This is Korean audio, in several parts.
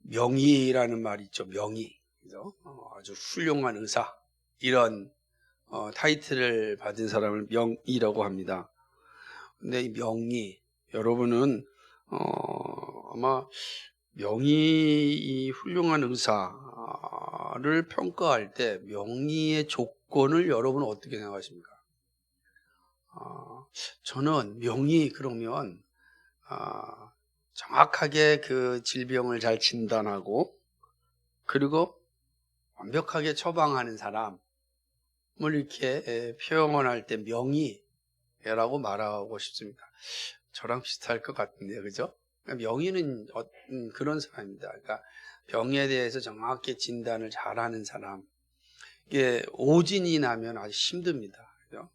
명의라는 말이 있죠. 명의. 그죠? 아주 훌륭한 의사. 이런 타이틀을 받은 사람을 명의라고 합니다. 근데 이 명의, 여러분은 아마 명의, 이 훌륭한 의사를 평가할 때 명의의 조건을 여러분은 어떻게 생각하십니까? 저는 명의 그러면 정확하게 그 질병을 잘 진단하고 그리고 완벽하게 처방하는 사람을 이렇게 표현할 때 명의라고 말하고 싶습니다. 저랑 비슷할 것 같은데요, 그죠? 명의는 그런 사람입니다. 그러니까 병에 대해서 정확히 진단을 잘하는 사람. 이게 오진이 나면 아주 힘듭니다. 그죠?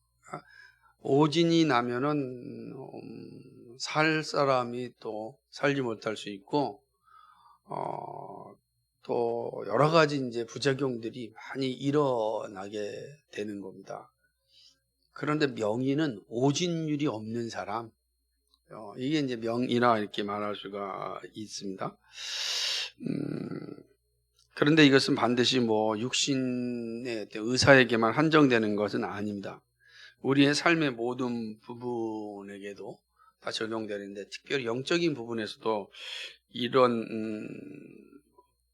오진이 나면은 살 사람이 또 살지 못할 수 있고 또 여러 가지 이제 부작용들이 많이 일어나게 되는 겁니다. 그런데 명의는 오진율이 없는 사람, 이게 이제 명의라 이렇게 말할 수가 있습니다. 그런데 이것은 반드시 뭐 육신의 의사에게만 한정되는 것은 아닙니다. 우리의 삶의 모든 부분에게도 다 적용되는데 특별히 영적인 부분에서도 이런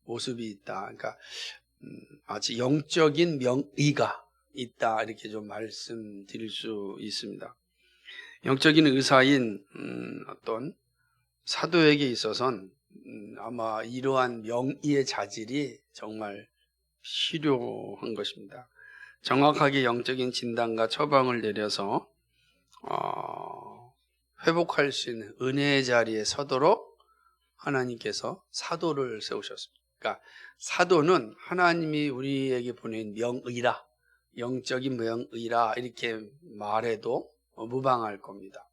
모습이 있다. 그러니까 아주 영적인 명의가 있다. 이렇게 좀 말씀드릴 수 있습니다. 영적인 의사인 어떤 사도에게 있어서는 아마 이러한 명의의 자질이 정말 필요한 것입니다. 정확하게 영적인 진단과 처방을 내려서 회복할 수 있는 은혜의 자리에 서도록 하나님께서 사도를 세우셨습니다. 그러니까 사도는 하나님이 우리에게 보낸 명의라, 영적인 명의라 이렇게 말해도 무방할 겁니다.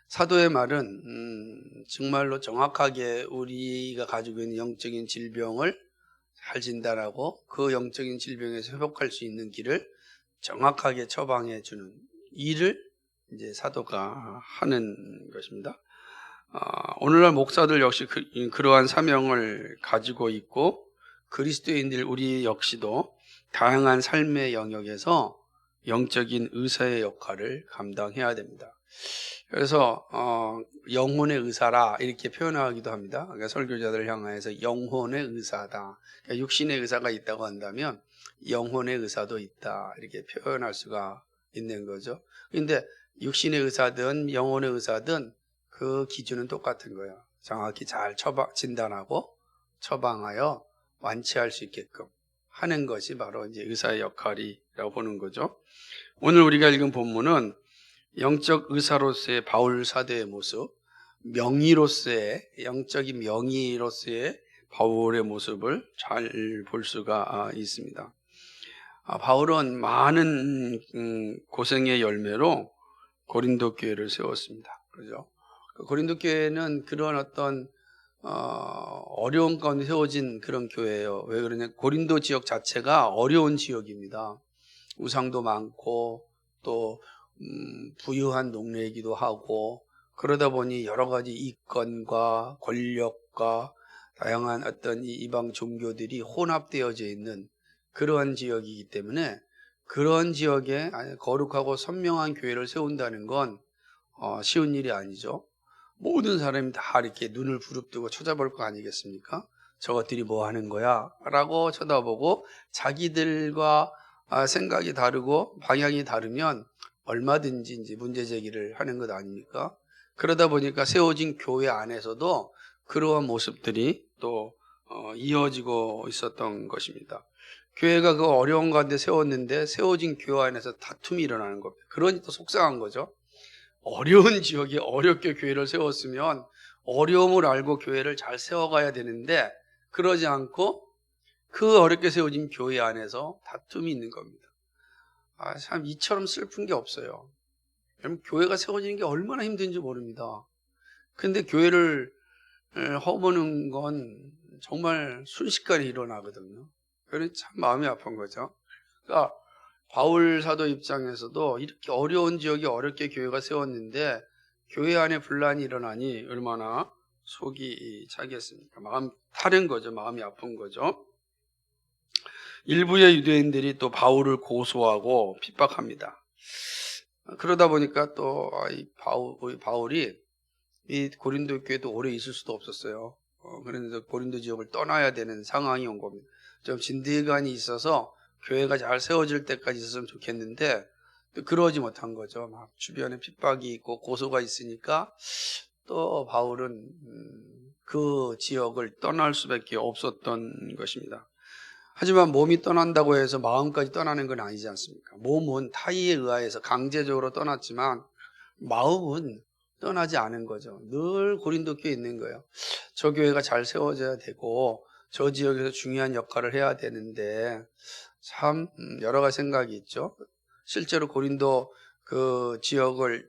사도의 말은 정말로 정확하게 우리가 가지고 있는 영적인 질병을 잘 진단하고 그 영적인 질병에서 회복할 수 있는 길을 정확하게 처방해 주는 일을 이제 사도가 하는 것입니다. 오늘날 목사들 역시 그러한 사명을 가지고 있고 그리스도인들 우리 역시도 다양한 삶의 영역에서 영적인 의사의 역할을 감당해야 됩니다. 그래서 영혼의 의사라 이렇게 표현하기도 합니다. 그러니까 설교자들을 향해서 영혼의 의사다. 그러니까 육신의 의사가 있다고 한다면 영혼의 의사도 있다 이렇게 표현할 수가 있는 거죠. 그런데 육신의 의사든 영혼의 의사든 그 기준은 똑같은 거예요. 정확히 잘 진단하고 처방하여 완치할 수 있게끔 하는 것이 바로 이제 의사의 역할이라고 보는 거죠. 오늘 우리가 읽은 본문은 영적 의사로서의 바울 사도의 모습, 명의로서의 영적인 명의로서의 바울의 모습을 잘 볼 수가 있습니다. 바울은 많은 고생의 열매로 고린도 교회를 세웠습니다. 그렇죠? 고린도 교회는 그런 어떤 어려운 가운데 세워진 그런 교회예요. 왜 그러냐? 고린도 지역 자체가 어려운 지역입니다. 우상도 많고 또 부유한 동네이기도 하고 그러다 보니 여러 가지 이권과 권력과 다양한 어떤 이방 종교들이 혼합되어져 있는 그러한 지역이기 때문에 그런 지역에 거룩하고 선명한 교회를 세운다는 건 쉬운 일이 아니죠. 모든 사람이 다 이렇게 눈을 부릅뜨고 쳐다볼 거 아니겠습니까? 저것들이 뭐 하는 거야? 라고 쳐다보고 자기들과 생각이 다르고 방향이 다르면 얼마든지 이제 문제 제기를 하는 것 아닙니까? 그러다 보니까 세워진 교회 안에서도 그러한 모습들이 또 이어지고 있었던 것입니다. 교회가 그 어려운 가운데 세웠는데 세워진 교회 안에서 다툼이 일어나는 겁니다. 그러니 또 속상한 거죠. 어려운 지역에 어렵게 교회를 세웠으면 어려움을 알고 교회를 잘 세워가야 되는데 그러지 않고 그 어렵게 세워진 교회 안에서 다툼이 있는 겁니다. 참 이처럼 슬픈 게 없어요. 여러분, 교회가 세워지는 게 얼마나 힘든지 모릅니다. 근데 교회를 허무는 건 정말 순식간에 일어나거든요. 그래서 참 마음이 아픈 거죠. 그러니까 바울 사도 입장에서도 이렇게 어려운 지역에 어렵게 교회가 세웠는데 교회 안에 분란이 일어나니 얼마나 속이 차겠습니까? 마음 타는 거죠. 마음이 아픈 거죠. 일부의 유대인들이 또 바울을 고소하고 핍박합니다. 그러다 보니까 또 바울이 이 고린도 교회도 오래 있을 수도 없었어요. 그래서 고린도 지역을 떠나야 되는 상황이 온 겁니다. 좀 진드기간이 있어서 교회가 잘 세워질 때까지 있었으면 좋겠는데 또 그러지 못한 거죠. 막 주변에 핍박이 있고 고소가 있으니까 또 바울은 그 지역을 떠날 수밖에 없었던 것입니다. 하지만 몸이 떠난다고 해서 마음까지 떠나는 건 아니지 않습니까? 몸은 타의에 의하여서 강제적으로 떠났지만 마음은 떠나지 않은 거죠. 늘 고린도 교회에 있는 거예요. 저 교회가 잘 세워져야 되고 저 지역에서 중요한 역할을 해야 되는데 참 여러 가지 생각이 있죠. 실제로 고린도 그 지역을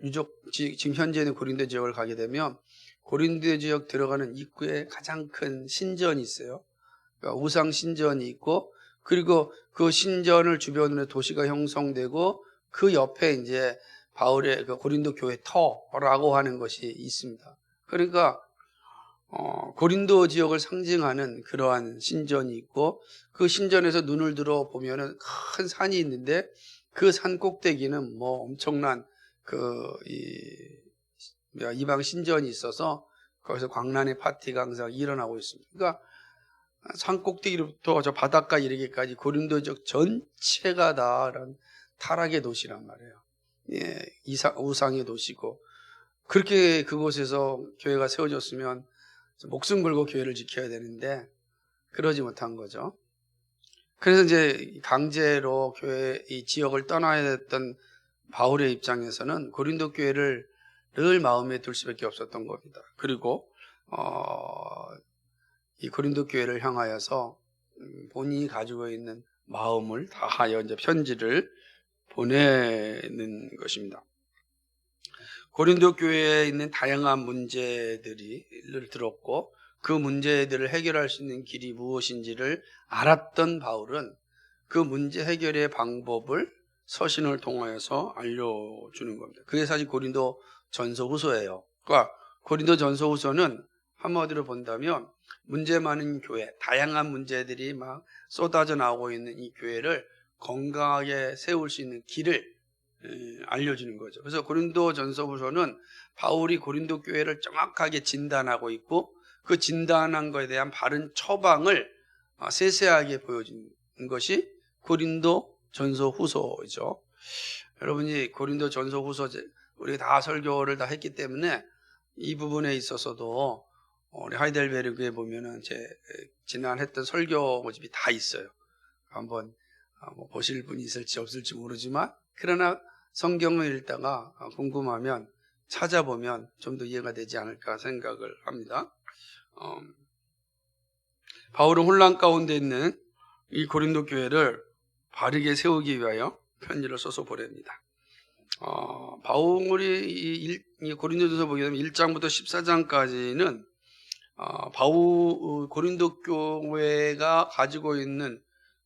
지금 현재 있는 고린도 지역을 가게 되면 고린도 지역 들어가는 입구에 가장 큰 신전이 있어요. 그러니까 우상 신전이 있고 그리고 그 신전을 주변으로 도시가 형성되고 그 옆에 이제 바울의 그 고린도 교회 터라고 하는 것이 있습니다. 그러니까 고린도 지역을 상징하는 그러한 신전이 있고 그 신전에서 눈을 들어 보면은 큰 산이 있는데 그 산 꼭대기는 뭐 엄청난 이방 신전이 있어서 거기서 광란의 파티가 항상 일어나고 있습니다. 그러니까 산 꼭대기로부터 저 바닷가 이르기까지 고린도 지역 전체가 다 타락의 도시란 말이에요. 예, 우상의 도시고 그렇게 그곳에서 교회가 세워졌으면 목숨 걸고 교회를 지켜야 되는데 그러지 못한 거죠. 그래서 이제 강제로 교회 이 지역을 떠나야 됐던 바울의 입장에서는 고린도 교회를 늘 마음에 둘 수밖에 없었던 겁니다. 그리고 이 고린도 교회를 향하여서 본인이 가지고 있는 마음을 다하여 이제 편지를 보내는 것입니다. 고린도 교회에 있는 다양한 문제들을 들었고 그 문제들을 해결할 수 있는 길이 무엇인지를 알았던 바울은 그 문제 해결의 방법을 서신을 통하여서 알려주는 겁니다. 그게 사실 고린도 전서 후서예요. 그러니까 고린도 전서 후서는 한마디로 본다면 문제 많은 교회, 다양한 문제들이 막 쏟아져 나오고 있는 이 교회를 건강하게 세울 수 있는 길을 알려주는 거죠. 그래서 고린도 전서 후서는 바울이 고린도 교회를 정확하게 진단하고 있고 그 진단한 것에 대한 바른 처방을 세세하게 보여준 것이 고린도 전서 후서죠. 여러분이 고린도 전서 후서 우리 다 설교를 다 했기 때문에 이 부분에 있어서도 우리 하이델베르그에 보면은 지난 했던 설교 모집이 다 있어요. 한번 보실 분이 있을지 없을지 모르지만 그러나 성경을 읽다가 궁금하면 찾아보면 좀 더 이해가 되지 않을까 생각을 합니다. 바울은 혼란 가운데 있는 이 고린도 교회를 바르게 세우기 위하여 편지를 써서 보냅니다. 바울이 이 고린도전서 보게 되면 1장부터 14장까지는 고린도 교회가 가지고 있는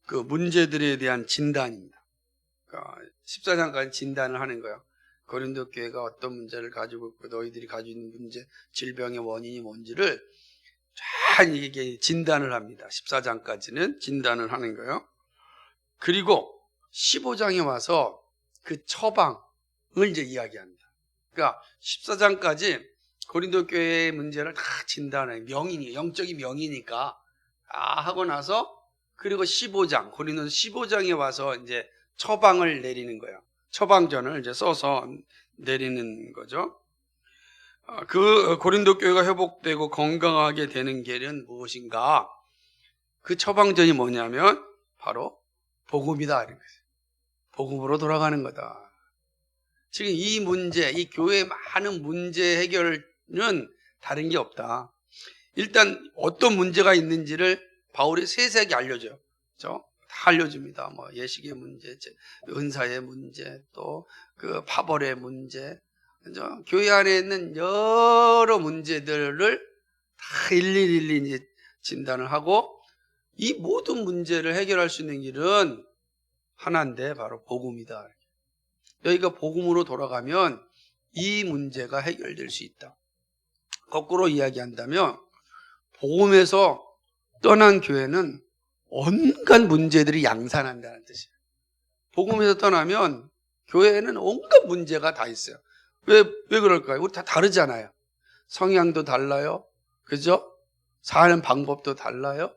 그 문제들에 대한 진단입니다. 그러니까 14장까지 진단을 하는 거예요. 고린도 교회가 어떤 문제를 가지고 있고 너희들이 가지고 있는 문제, 질병의 원인이 뭔지를 잘 이게 진단을 합니다. 14장까지는 진단을 하는 거예요. 그리고 15장에 와서 그 처방을 이제 이야기합니다. 그러니까 14장까지 고린도 교회의 문제를 다 진단해요. 영적인 명이니까 다 하고 나서 그리고 15장, 고린도서 15장에 와서 이제 처방을 내리는 거예요. 처방전을 이제 써서 내리는 거죠. 그 고린도 교회가 회복되고 건강하게 되는 길은 무엇인가? 그 처방전이 뭐냐면 바로 복음이다. 이런 거죠. 복음으로 돌아가는 거다. 지금 이 문제, 이 교회의 많은 문제 해결은 다른 게 없다. 일단 어떤 문제가 있는지를 바울이 세세하게 알려줘요. 그렇죠? 다 알려줍니다. 뭐 예식의 문제, 은사의 문제, 또 그 파벌의 문제, 그렇죠? 교회 안에 있는 여러 문제들을 다 일일이 진단을 하고 이 모든 문제를 해결할 수 있는 길은 하나인데 바로 복음이다. 너희가 복음으로 돌아가면 이 문제가 해결될 수 있다. 거꾸로 이야기한다면 복음에서 떠난 교회는 온갖 문제들이 양산한다는 뜻이에요. 복음에서 떠나면 교회에는 온갖 문제가 다 있어요. 왜 그럴까요? 우리 다 다르잖아요. 성향도 달라요. 그죠? 사는 방법도 달라요.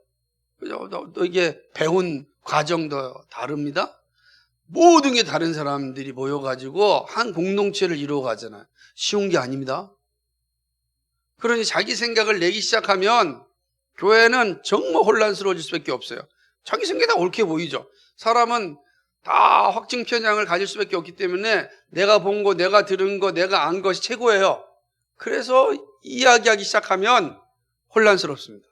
그죠? 또 이게 배운 과정도 다릅니다. 모든 게 다른 사람들이 모여가지고 한 공동체를 이루어가잖아요. 쉬운 게 아닙니다. 그러니 자기 생각을 내기 시작하면 교회는 정말 혼란스러워질 수밖에 없어요. 자기 생각이 다 옳게 보이죠. 사람은 다 확증 편향을 가질 수밖에 없기 때문에 내가 본 거, 내가 들은 거, 내가 안 것이 최고예요. 그래서 이야기하기 시작하면 혼란스럽습니다.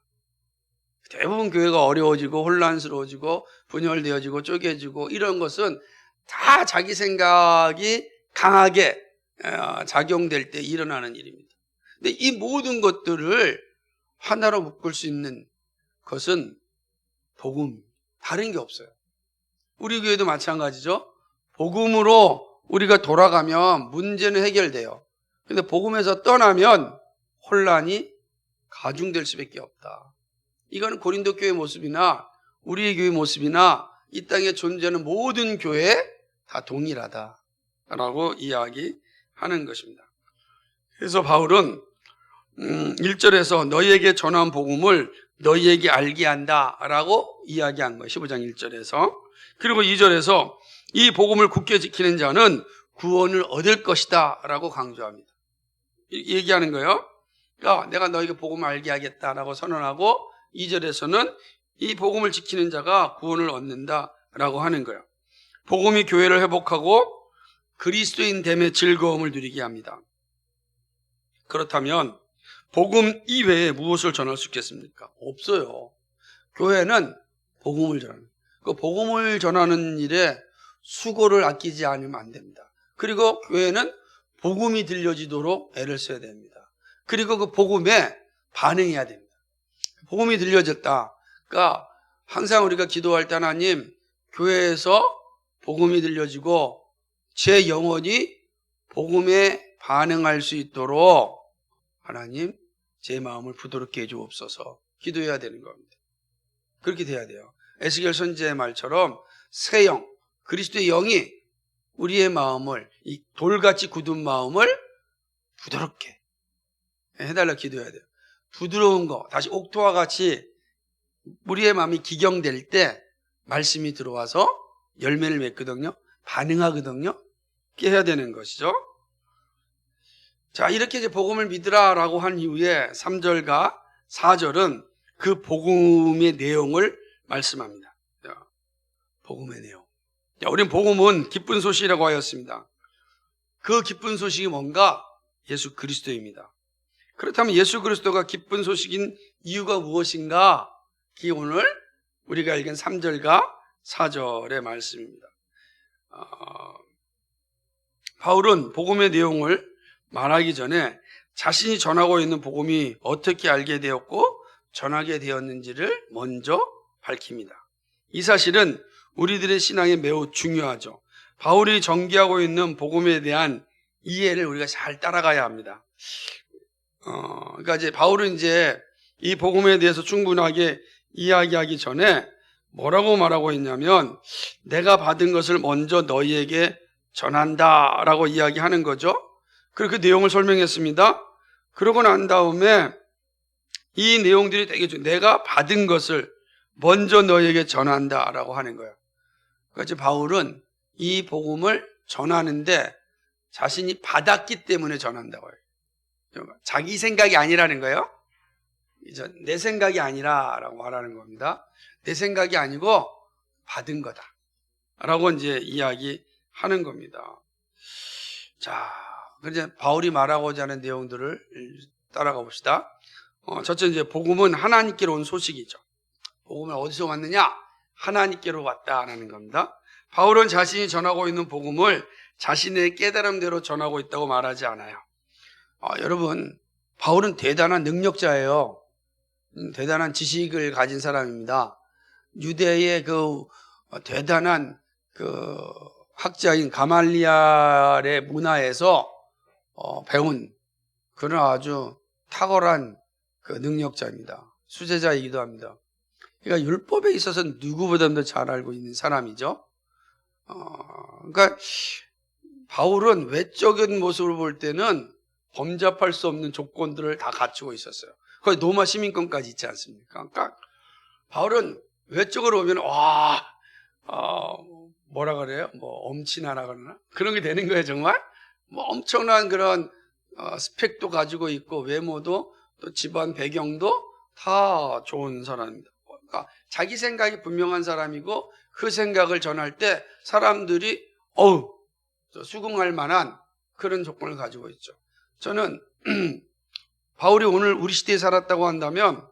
대부분 교회가 어려워지고 혼란스러워지고 분열되어지고 쪼개지고 이런 것은 다 자기 생각이 강하게 작용될 때 일어나는 일입니다. 근데 이 모든 것들을 하나로 묶을 수 있는 것은 복음, 다른 게 없어요. 우리 교회도 마찬가지죠. 복음으로 우리가 돌아가면 문제는 해결돼요. 근데 복음에서 떠나면 혼란이 가중될 수밖에 없다. 이거는 고린도 교회 모습이나 우리의 교회 모습이나 이 땅에 존재하는 모든 교회에 다 동일하다라고 이야기하는 것입니다. 그래서 바울은 1절에서 너희에게 전한 복음을 너희에게 알게 한다라고 이야기한 거예요. 15장 1절에서. 그리고 2절에서 이 복음을 굳게 지키는 자는 구원을 얻을 것이다 라고 강조합니다. 얘기하는 거예요. 그러니까 내가 너희에게 복음을 알게 하겠다라고 선언하고 2절에서는 이 복음을 지키는 자가 구원을 얻는다라고 하는 거예요. 복음이 교회를 회복하고 그리스도인 됨의 즐거움을 누리게 합니다. 그렇다면 복음 이외에 무엇을 전할 수 있겠습니까? 없어요. 교회는 복음을 전하는, 그 복음을 전하는 일에 수고를 아끼지 않으면 안 됩니다. 그리고 교회는 복음이 들려지도록 애를 써야 됩니다. 그리고 그 복음에 반응해야 됩니다. 복음이 들려졌다. 그러니까 항상 우리가 기도할 때 하나님, 교회에서 복음이 들려지고 제 영혼이 복음에 반응할 수 있도록 하나님, 제 마음을 부드럽게 해주옵소서 기도해야 되는 겁니다. 그렇게 돼야 돼요. 에스겔 선지자의 말처럼 새 영, 그리스도의 영이 우리의 마음을, 이 돌같이 굳은 마음을 부드럽게 해달라 기도해야 돼요. 부드러운 거, 다시 옥토와 같이 우리의 마음이 기경될 때 말씀이 들어와서 열매를 맺거든요. 반응하거든요. 그렇게 해야 되는 것이죠. 자, 이렇게 이제 복음을 믿으라라고 한 이후에 3절과 4절은 그 복음의 내용을 말씀합니다. 복음의 내용. 우리는 복음은 기쁜 소식이라고 하였습니다. 그 기쁜 소식이 뭔가? 예수 그리스도입니다. 그렇다면 예수 그리스도가 기쁜 소식인 이유가 무엇인가? 그게 오늘 우리가 읽은 3절과 4절의 말씀입니다. 바울은 복음의 내용을 말하기 전에 자신이 전하고 있는 복음이 어떻게 알게 되었고 전하게 되었는지를 먼저 밝힙니다. 이 사실은 우리들의 신앙에 매우 중요하죠. 바울이 전개하고 있는 복음에 대한 이해를 우리가 잘 따라가야 합니다. 그러니까 이제 바울은 이제 이 복음에 대해서 충분하게 이야기하기 전에 뭐라고 말하고 있냐면 내가 받은 것을 먼저 너희에게 전한다라고 이야기하는 거죠. 그리고 그 내용을 설명했습니다. 그러고 난 다음에 이 내용들이 되게 내가 받은 것을 먼저 너희에게 전한다라고 하는 거예요. 그래서 바울은 이 복음을 전하는데 자신이 받았기 때문에 전한다고 해요. 자기 생각이 아니라는 거예요. 내 생각이 아니라라고 말하는 겁니다. 내 생각이 아니고 받은 거다라고 이제 이야기하는 겁니다. 자, 그래서 바울이 말하고자 하는 내용들을 따라가 봅시다. 첫째, 이제 복음은 하나님께로 온 소식이죠. 복음은 어디서 왔느냐? 하나님께로 왔다라는 겁니다. 바울은 자신이 전하고 있는 복음을 자신의 깨달음대로 전하고 있다고 말하지 않아요. 여러분, 바울은 대단한 능력자예요. 대단한 지식을 가진 사람입니다. 유대의 그 대단한 그 학자인 가말리알의 문화에서 배운 그런 아주 탁월한 그 능력자입니다. 수제자이기도 합니다. 그러니까 율법에 있어서 누구보다도 잘 알고 있는 사람이죠. 그러니까 바울은 외적인 모습을 볼 때는 범접할 수 없는 조건들을 다 갖추고 있었어요. 거의 로마 시민권까지 있지 않습니까? 그러니까 바울은 외적으로 보면 뭐라 그래요? 뭐 엄친아라 그러나? 그런 게 되는 거예요, 정말? 뭐 엄청난 그런 스펙도 가지고 있고 외모도 또 집안 배경도 다 좋은 사람입니다. 그러니까 자기 생각이 분명한 사람이고 그 생각을 전할 때 사람들이 수긍할 만한 그런 조건을 가지고 있죠. 저는 바울이 오늘 우리 시대에 살았다고 한다면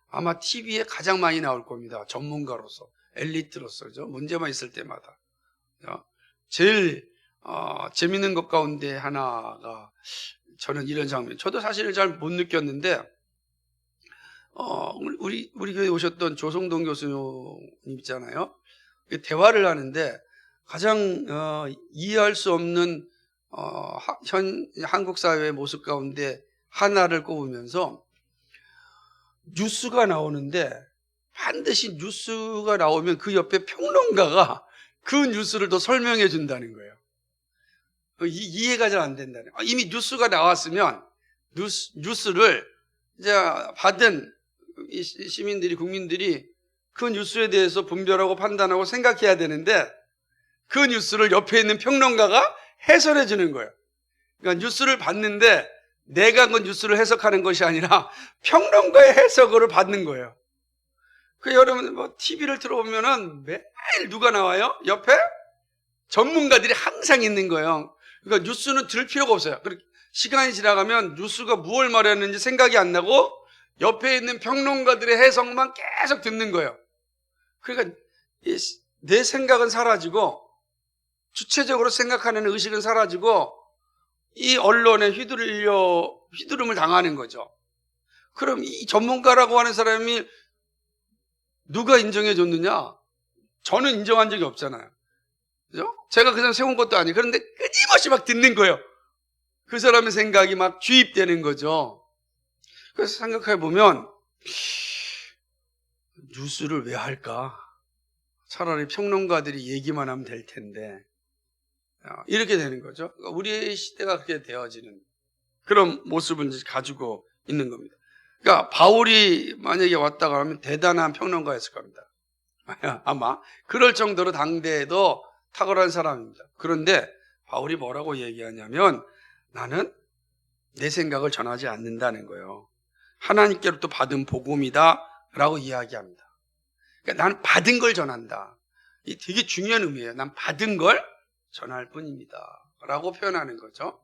아마 TV에 가장 많이 나올 겁니다. 전문가로서, 엘리트로서, 문제만 있을 때마다. 제일 재밌는 것 가운데 하나가 저는 이런 장면. 저도 사실은 잘 못 느꼈는데 우리 교회에 오셨던 조성동 교수님 있잖아요. 대화를 하는데 가장 이해할 수 없는 한국 사회의 모습 가운데 하나를 꼽으면서 뉴스가 나오는데 반드시 뉴스가 나오면 그 옆에 평론가가 그 뉴스를 더 설명해 준다는 거예요. 이해가 잘 안 된다는 거예요. 이미 뉴스가 나왔으면 뉴스를 이제 받은 시민들이, 국민들이 그 뉴스에 대해서 분별하고 판단하고 생각해야 되는데 그 뉴스를 옆에 있는 평론가가 해설해 주는 거예요. 그러니까 뉴스를 봤는데 내가 그 뉴스를 해석하는 것이 아니라 평론가의 해석을 받는 거예요. 여러분 TV를 틀어보면은 매일 누가 나와요? 옆에 전문가들이 항상 있는 거예요. 그러니까 뉴스는 들을 필요가 없어요. 시간이 지나가면 뉴스가 무엇을 말했는지 생각이 안 나고 옆에 있는 평론가들의 해석만 계속 듣는 거예요. 그러니까 내 생각은 사라지고 주체적으로 생각하는 의식은 사라지고 이 언론에 휘두름을 당하는 거죠. 그럼 이 전문가라고 하는 사람이 누가 인정해 줬느냐? 저는 인정한 적이 없잖아요. 그죠? 제가 그 사람 세운 것도 아니에요. 그런데 끊임없이 막 듣는 거예요. 그 사람의 생각이 막 주입되는 거죠. 그래서 생각해 보면 뉴스를 왜 할까? 차라리 평론가들이 얘기만 하면 될 텐데 이렇게 되는 거죠. 우리의 시대가 그렇게 되어지는 그런 모습을 가지고 있는 겁니다. 그러니까 바울이 만약에 왔다가 하면 대단한 평론가였을 겁니다. 아마 그럴 정도로 당대에도 탁월한 사람입니다. 그런데 바울이 뭐라고 얘기하냐면 나는 내 생각을 전하지 않는다는 거예요. 하나님께로부터 받은 복음이다 라고 이야기합니다. 그러니까 나는 받은 걸 전한다. 이게 되게 중요한 의미예요. 난 받은 걸 전할 뿐입니다 라고 표현하는 거죠.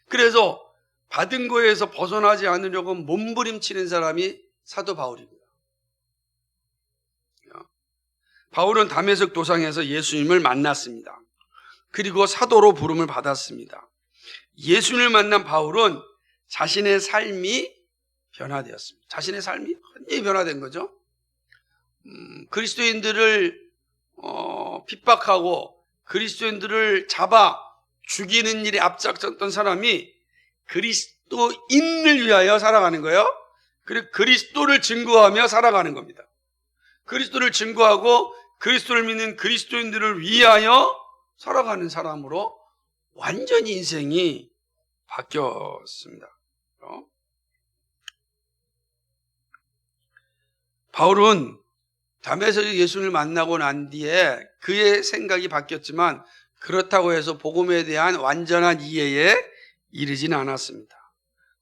그래서 받은 거에서 벗어나지 않으려고 몸부림치는 사람이 사도 바울입니다. 바울은 다메섹 도상에서 예수님을 만났습니다. 그리고 사도로 부름을 받았습니다. 예수님을 만난 바울은 자신의 삶이 변화되었습니다. 자신의 삶이 완전히 변화된 거죠. 그리스도인들을 핍박하고 그리스도인들을 잡아 죽이는 일에 앞장섰던 사람이 그리스도인을 위하여 살아가는 거예요. 그리고 그리스도를 증거하며 살아가는 겁니다. 그리스도를 증거하고 그리스도를 믿는 그리스도인들을 위하여 살아가는 사람으로 완전히 인생이 바뀌었습니다. 바울은 다메섹에서 예수님을 만나고 난 뒤에 그의 생각이 바뀌었지만 그렇다고 해서 복음에 대한 완전한 이해에 이르지는 않았습니다.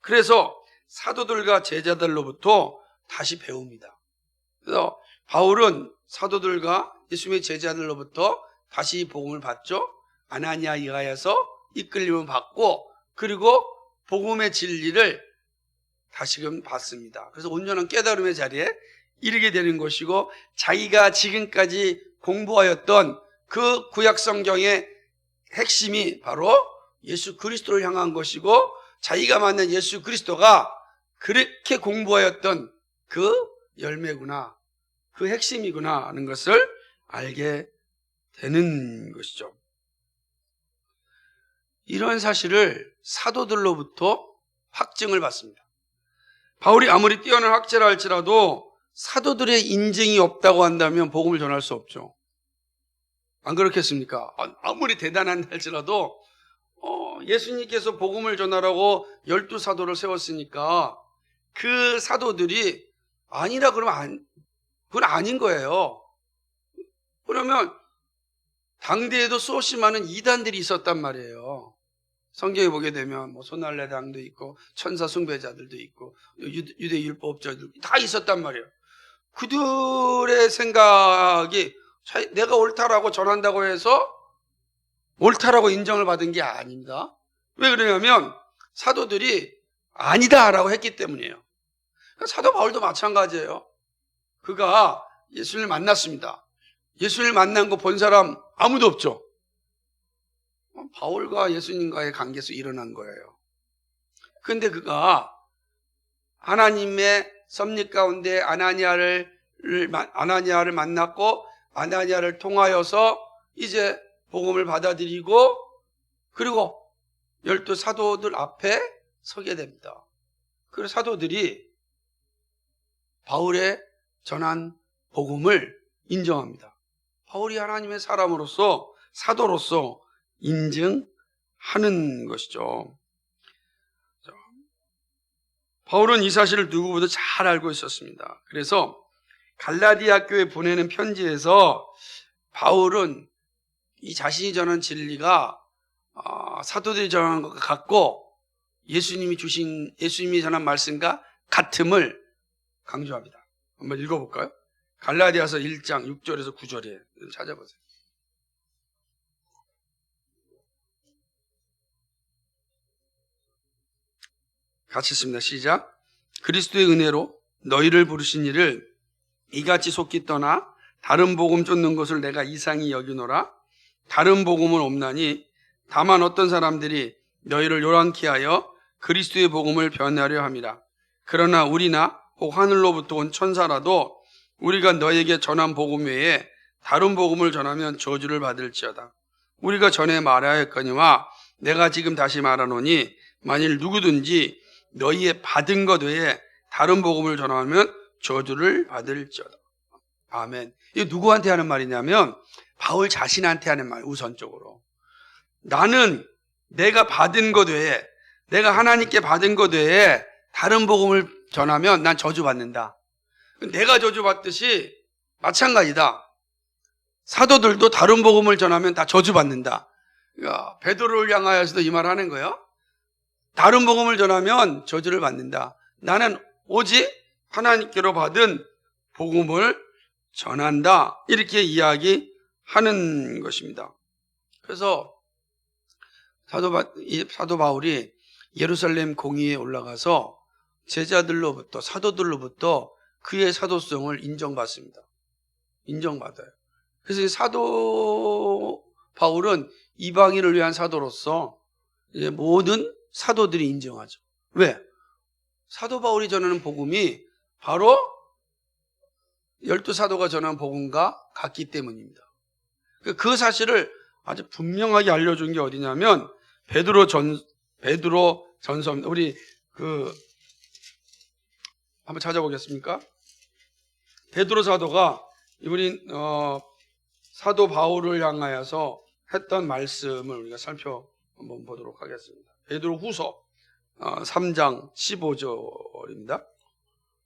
그래서 사도들과 제자들로부터 다시 배웁니다. 그래서 바울은 사도들과 예수님의 제자들로부터 다시 복음을 받죠. 아나니아 이가야서 이끌림을 받고 그리고 복음의 진리를 다시금 받습니다. 그래서 온전한 깨달음의 자리에 이르게 되는 것이고 자기가 지금까지 공부하였던 그 구약 성경의 핵심이 바로 예수 그리스도를 향한 것이고 자기가 만난 예수 그리스도가 그렇게 공부하였던 그 열매구나, 그 핵심이구나 하는 것을 알게 되는 것이죠. 이런 사실을 사도들로부터 확증을 받습니다. 바울이 아무리 뛰어난 학자라 할지라도 사도들의 인증이 없다고 한다면 복음을 전할 수 없죠. 안 그렇겠습니까? 아무리 대단한 할지라도 예수님께서 복음을 전하라고 12사도를 세웠으니까 그 사도들이 아니라 그러면 그건 아닌 거예요. 그러면 당대에도 수없이 많은 이단들이 있었단 말이에요. 성경에 보게 되면 소날레당도 있고 천사 숭배자들도 있고 유대 율법자들 다 있었단 말이에요. 그들의 생각이 내가 옳다라고 전한다고 해서 옳다라고 인정을 받은 게 아닙니다. 왜 그러냐면 사도들이 아니다라고 했기 때문이에요. 사도 바울도 마찬가지예요. 그가 예수님을 만났습니다. 예수님을 만난 거 본 사람 아무도 없죠. 바울과 예수님과의 관계에서 일어난 거예요. 그런데 그가 하나님의 섭리 가운데 아나니아를 만났고 아나니아를 통하여서 이제 복음을 받아들이고 그리고 12사도들 앞에 서게 됩니다. 그래서 사도들이 바울의 전한 복음을 인정합니다. 바울이 하나님의 사람으로서 사도로서 인증하는 것이죠. 바울은 이 사실을 누구보다 잘 알고 있었습니다. 그래서 갈라디아 교회 보내는 편지에서 바울은 이 자신이 전한 진리가 사도들이 전하는 것과 같고 예수님이 전한 말씀과 같음을 강조합니다. 한번 읽어볼까요? 갈라디아서 1장 6절에서 9절에 찾아보세요. 같이 읽습니다. 시작. 그리스도의 은혜로 너희를 부르신 이를 이같이 속기 떠나 다른 복음 쫓는 것을 내가 이상히 여기노라. 다른 복음은 없나니 다만 어떤 사람들이 너희를 요란케 하여 그리스도의 복음을 변하려 함이라. 그러나 우리나 혹 하늘로부터 온 천사라도 우리가 너희에게 전한 복음 외에 다른 복음을 전하면 저주를 받을지어다. 우리가 전에 말하였거니와 내가 지금 다시 말하노니 만일 누구든지 너희의 받은 것 외에 다른 복음을 전하면 저주를 받을지어다. 아멘. 이게 누구한테 하는 말이냐면 바울 자신한테 하는 말, 우선적으로. 나는 내가 받은 것 외에, 내가 하나님께 받은 것 외에 다른 복음을 전하면 난 저주받는다. 내가 저주받듯이 마찬가지다. 사도들도 다른 복음을 전하면 다 저주받는다. 그러니까 베드로를 향하여서도 이 말을 하는 거예요. 다른 복음을 전하면 저주를 받는다. 나는 오직 하나님께로 받은 복음을 전한다. 이렇게 이야기하는 것입니다. 그래서 사도 바울이 예루살렘 공의에 올라가서 제자들로부터 사도들로부터 그의 사도성을 인정받습니다. 인정받아요. 그래서 사도 바울은 이방인을 위한 사도로서 이제 모든 사도들이 인정하죠. 왜? 사도 바울이 전하는 복음이 바로 12사도가 전한 복음과 같기 때문입니다. 그 사실을 아주 분명하게 알려준 게 어디냐면 베드로 전서, 우리 한번 찾아보겠습니까? 베드로 사도가 우리 사도 바울을 향하여서 했던 말씀을 우리가 한번 보도록 하겠습니다. 베드로 후서 3장 15절입니다.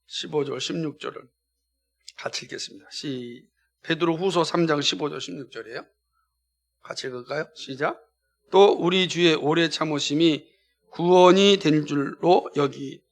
15절, 16절을 같이 읽겠습니다. 베드로 후서 3장 15절, 16절이에요. 같이 읽을까요? 시작. 또 우리 주의 오래 참으심이 구원이 된 줄로 여기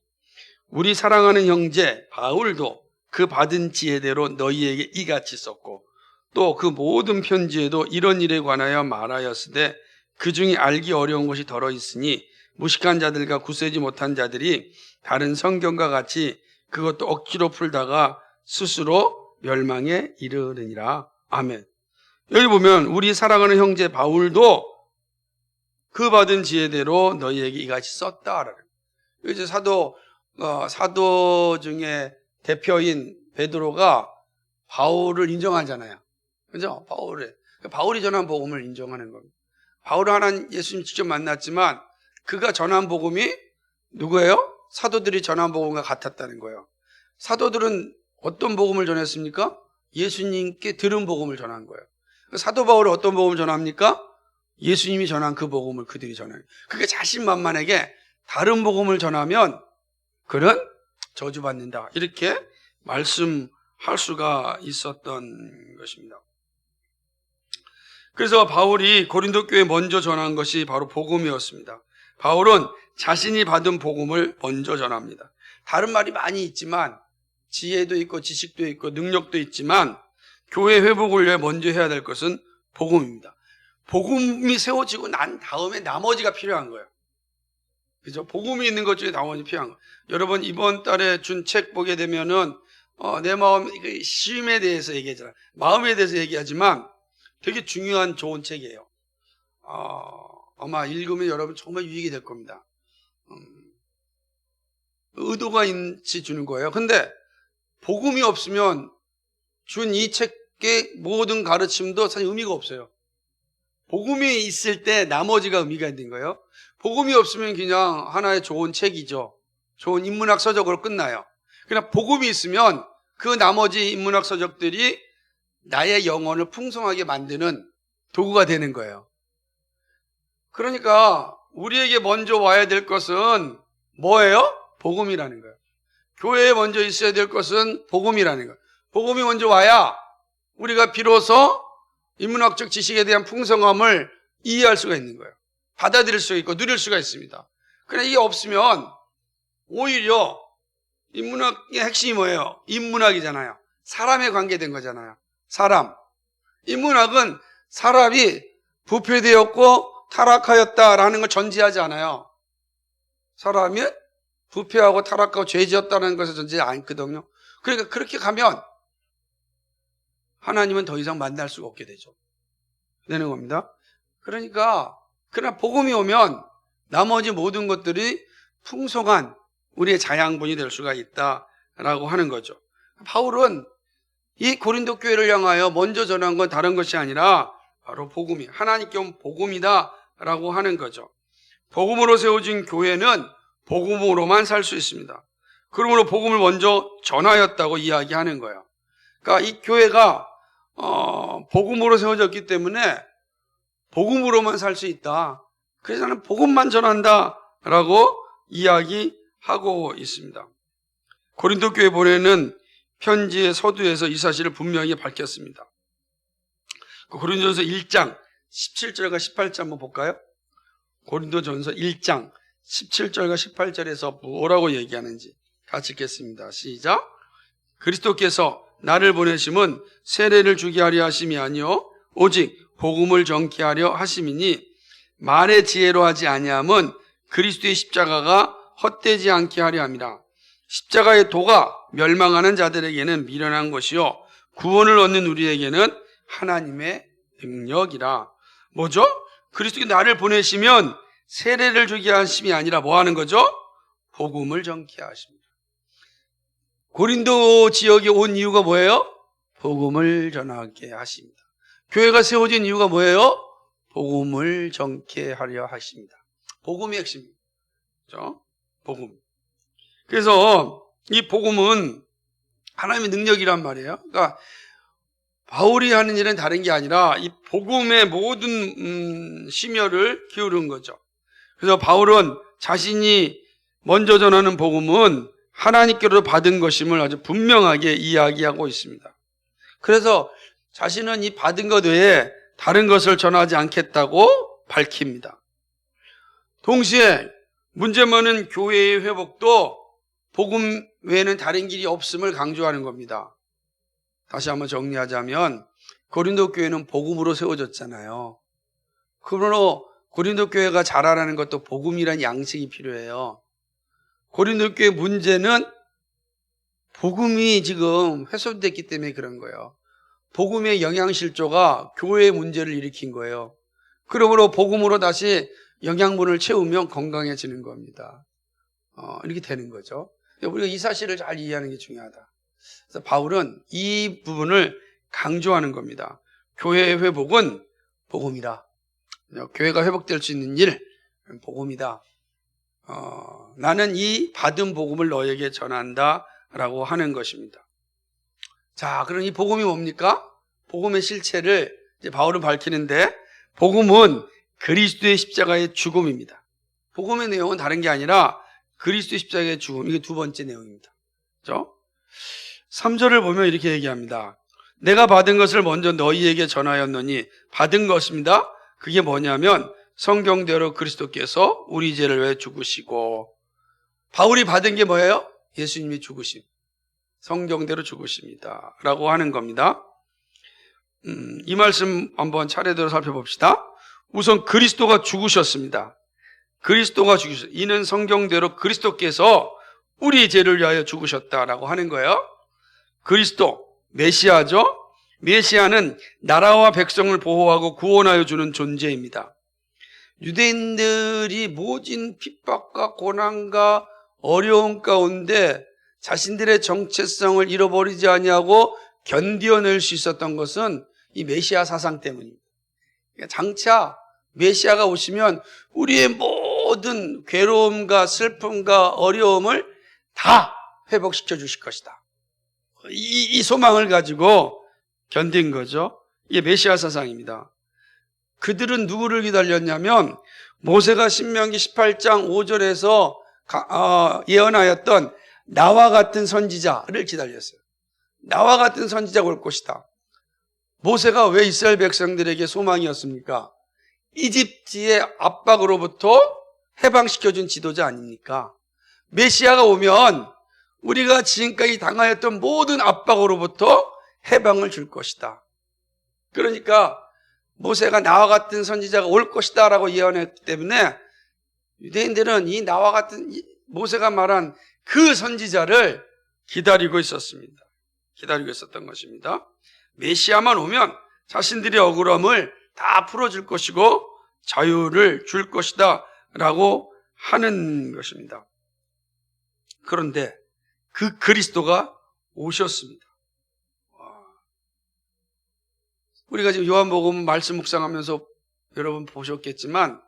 우리 사랑하는 형제 바울도 그 받은 지혜대로 너희에게 이같이 썼고 또 그 모든 편지에도 이런 일에 관하여 말하였으되 그 중에 알기 어려운 것이 덜어 있으니 무식한 자들과 굳세지 못한 자들이 다른 성경과 같이 그것도 억지로 풀다가 스스로 멸망에 이르느니라. 아멘. 여기 보면 우리 사랑하는 형제 바울도 그 받은 지혜대로 너희에게 이같이 썼다. 이제 사도 중에 대표인 베드로가 바울을 인정하잖아요. 그죠? 바울이 전한 복음을 인정하는 겁니다. 바울은 하나님 예수님 직접 만났지만 그가 전한 복음이 누구예요? 사도들이 전한 복음과 같았다는 거예요. 사도들은 어떤 복음을 전했습니까? 예수님께 들은 복음을 전한 거예요. 사도 바울은 어떤 복음을 전합니까? 예수님이 전한 그 복음을 그들이 전해요. 그게 자신만만하게 다른 복음을 전하면 그는 저주받는다, 이렇게 말씀할 수가 있었던 것입니다. 그래서 바울이 고린도 교회에 먼저 전한 것이 바로 복음이었습니다. 바울은 자신이 받은 복음을 먼저 전합니다. 다른 말이 많이 있지만, 지혜도 있고 지식도 있고 능력도 있지만, 교회 회복을 위해 먼저 해야 될 것은 복음입니다. 복음이 세워지고 난 다음에 나머지가 필요한 거예요. 그죠? 복음이 있는 것 중에 나머지 필요한 거예요. 여러분, 이번 달에 준 책 보게 되면은 내 마음, 쉼에 대해서 얘기하잖아요. 마음에 대해서 얘기하지만 되게 중요한 좋은 책이에요. 아마 읽으면 여러분 정말 유익이 될 겁니다. 의도가 있이 주는 거예요. 근데 복음이 없으면 준 이 책의 모든 가르침도 사실 의미가 없어요. 복음이 있을 때 나머지가 의미가 있는 거예요. 복음이 없으면 그냥 하나의 좋은 책이죠. 좋은 인문학 서적으로 끝나요. 그러나 복음이 있으면 그 나머지 인문학 서적들이 나의 영혼을 풍성하게 만드는 도구가 되는 거예요. 그러니까 우리에게 먼저 와야 될 것은 뭐예요? 복음이라는 거예요. 교회에 먼저 있어야 될 것은 복음이라는 거예요. 복음이 먼저 와야 우리가 비로소 인문학적 지식에 대한 풍성함을 이해할 수가 있는 거예요. 받아들일 수 있고 누릴 수가 있습니다. 그러나 이게 없으면 오히려 인문학의 핵심이 뭐예요? 인문학이잖아요. 사람에 관계된 거잖아요. 사람. 인문학은 사람이 부패되었고 타락하였다라는 걸 전제하지 않아요. 사람이 부패하고 타락하고 죄지었다는 것을 전제하지 않거든요. 그러니까 그렇게 가면 하나님은 더 이상 만날 수가 없게 되는 겁니다. 그러니까 그러나 복음이 오면 나머지 모든 것들이 풍성한 우리의 자양분이 될 수가 있다라고 하는 거죠. 바울은 이 고린도 교회를 향하여 먼저 전한 건 다른 것이 아니라 바로 복음이, 하나님께 온 복음이다라고 하는 거죠. 복음으로 세워진 교회는 복음으로만 살 수 있습니다. 그러므로 복음을 먼저 전하였다고 이야기하는 거예요. 그러니까 이 교회가 복음으로 세워졌기 때문에 복음으로만 살 수 있다. 그래서 나는 복음만 전한다라고 이야기하고 있습니다. 고린도 교회 보내는 편지의 서두에서 이 사실을 분명히 밝혔습니다. 고린도전서 1장 17절과 18절 한번 볼까요? 고린도전서 1장 17절과 18절에서 뭐라고 얘기하는지 같이 읽겠습니다. 시작. 그리스도께서 나를 보내심은 세례를 주게 하려 하심이 아니요 오직 복음을 전케 하려 하심이니, 말의 지혜로 하지 아니함은 그리스도의 십자가가 헛되지 않게 하려 함이라. 십자가의 도가 멸망하는 자들에게는 미련한 것이요 구원을 얻는 우리에게는 하나님의 능력이라. 뭐죠? 그리스도께 나를 보내시면 세례를 주게 하심이 아니라 뭐 하는 거죠? 복음을 전케 하십니다. 고린도 지역에 온 이유가 뭐예요? 복음을 전하게 하십니다. 교회가 세워진 이유가 뭐예요? 복음을 전케 하려 하십니다. 복음이 핵심입니다. 그렇죠? 복음. 그래서 이 복음은 하나님의 능력이란 말이에요. 그러니까 바울이 하는 일은 다른 게 아니라 이 복음의 모든 심혈을 기울인 거죠. 그래서 바울은 자신이 먼저 전하는 복음은 하나님께로 받은 것임을 아주 분명하게 이야기하고 있습니다. 그래서 자신은 이 받은 것 외에 다른 것을 전하지 않겠다고 밝힙니다. 동시에 문제 많은 교회의 회복도 복음 외에는 다른 길이 없음을 강조하는 겁니다. 다시 한번 정리하자면 고린도 교회는 복음으로 세워졌잖아요. 그러므로 고린도 교회가 자라나는 것도 복음이란 양식이 필요해요. 고린도 교회 문제는 복음이 지금 훼손됐기 때문에 그런 거예요. 복음의 영양실조가 교회의 문제를 일으킨 거예요. 그러므로 복음으로 다시 영양분을 채우면 건강해지는 겁니다. 이렇게 되는 거죠. 우리가 이 사실을 잘 이해하는 게 중요하다. 그래서 바울은 이 부분을 강조하는 겁니다. 교회의 회복은 복음이다. 교회가 회복될 수 있는 일, 복음이다. 나는 이 받은 복음을 너에게 전한다 라고 하는 것입니다. 자, 그럼 이 복음이 뭡니까? 복음의 실체를 이제 바울은 밝히는데, 복음은 그리스도의 십자가의 죽음입니다. 복음의 내용은 다른 게 아니라 그리스도의 십자가의 죽음, 이게 두 번째 내용입니다. 그렇죠? 3절을 보면 이렇게 얘기합니다. 내가 받은 것을 먼저 너희에게 전하였노니, 받은 것입니다. 그게 뭐냐면 성경대로 그리스도께서 우리 죄를 위해 죽으시고, 바울이 받은 게 뭐예요? 예수님이 죽으심, 성경대로 죽으십니다 라고 하는 겁니다. 이 말씀 한번 차례대로 살펴봅시다. 우선 그리스도가 죽으셨습니다. 그리스도가 죽으셨습니다. 이는 성경대로 그리스도께서 우리 죄를 위하여 죽으셨다라고 하는 거예요. 그리스도, 메시아죠. 메시아는 나라와 백성을 보호하고 구원하여 주는 존재입니다. 유대인들이 모진 핍박과 고난과 어려움 가운데 자신들의 정체성을 잃어버리지 아니하고 견뎌낼 수 있었던 것은 이 메시아 사상 때문입니다. 장차 메시아가 오시면 우리의 모든 괴로움과 슬픔과 어려움을 다 회복시켜 주실 것이다. 이 소망을 가지고 견딘 거죠. 이게 메시아 사상입니다. 그들은 누구를 기다렸냐면 모세가 신명기 18장 5절에서 예언하였던 나와 같은 선지자를 기다렸어요. 나와 같은 선지자가 올 것이다. 모세가 왜 이스라엘 백성들에게 소망이었습니까? 이집트의 압박으로부터 해방시켜준 지도자 아닙니까? 메시아가 오면 우리가 지금까지 당하였던 모든 압박으로부터 해방을 줄 것이다. 그러니까 모세가 나와 같은 선지자가 올 것이다 라고 예언했기 때문에 유대인들은 이 나와 같은 모세가 말한 그 선지자를 기다리고 있었습니다. 기다리고 있었던 것입니다. 메시아만 오면 자신들의 억울함을 다 풀어줄 것이고 자유를 줄 것이다 라고 하는 것입니다. 그런데 그 그리스도가 오셨습니다. 우리가 지금 요한복음 말씀 묵상하면서 여러분 보셨겠지만